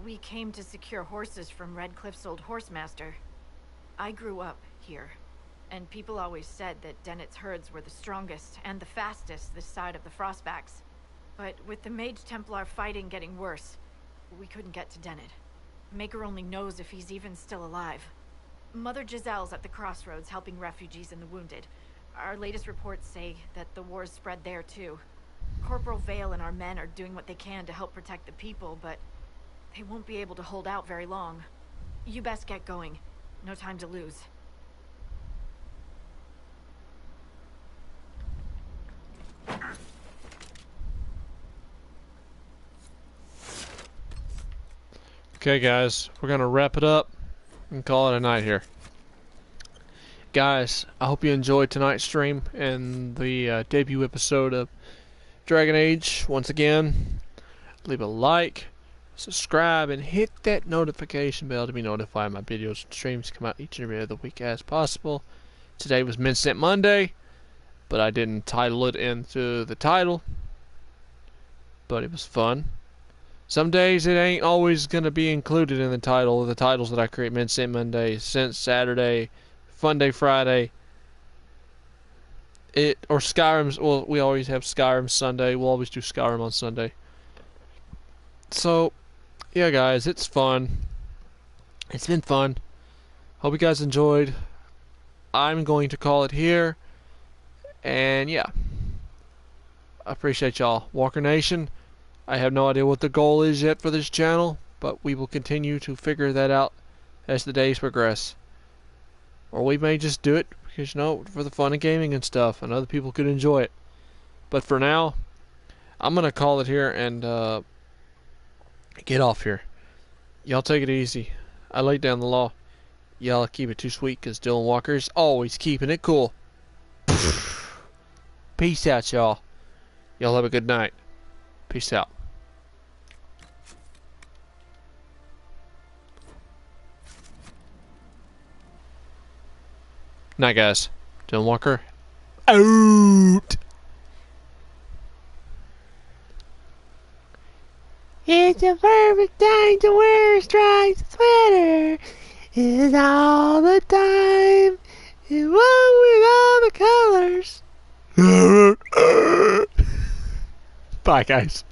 We came to secure horses from Redcliffe's old horsemaster. I grew up here, and people always said that Dennett's herds were the strongest and the fastest this side of the Frostbacks. But with the Mage Templar fighting getting worse, we couldn't get to Dennett. Maker only knows if he's even still alive. Mother Giselle's at the crossroads helping refugees and the wounded. Our latest reports say that the war's spread there too. Corporal Vale and our men are doing what they can to help protect the people, but they won't be able to hold out very long. You best get going. No time to lose. Okay, guys, we're gonna wrap it up and call it a night here. Guys, I hope you enjoyed tonight's stream and the debut episode of Dragon Age once again. leave a like, subscribe, and hit that notification bell to be notified when my videos and streams come out each and every other week as possible. Today was Mincent Monday, but I didn't title it into the title. But it was fun. Some days it ain't always going to be included in the title of the titles that I create. Mincent Monday, Since Saturday, Fun Day Friday, or Skyrim's. Well, we always have Skyrim Sunday. We'll always do Skyrim on Sunday. So, yeah, guys, it's fun. It's been fun. Hope you guys enjoyed. I'm going to call it here. And yeah, I appreciate y'all. Walker Nation, I have no idea what the goal is yet for this channel, but we will continue to figure that out as the days progress. Or we may just do it because, you know, for the fun of gaming and stuff, and other people could enjoy it. But for now, I'm going to call it here and get off here. Y'all take it easy. I laid down the law. Y'all keep it too sweet because Dylan Walker's always keeping it cool. Peace out, y'all. Y'all have a good night. Peace out. Night, guys. Dylan Walker out. It's a perfect time to wear a striped sweater. It's all the time. It's one with all the colors. Bye, guys.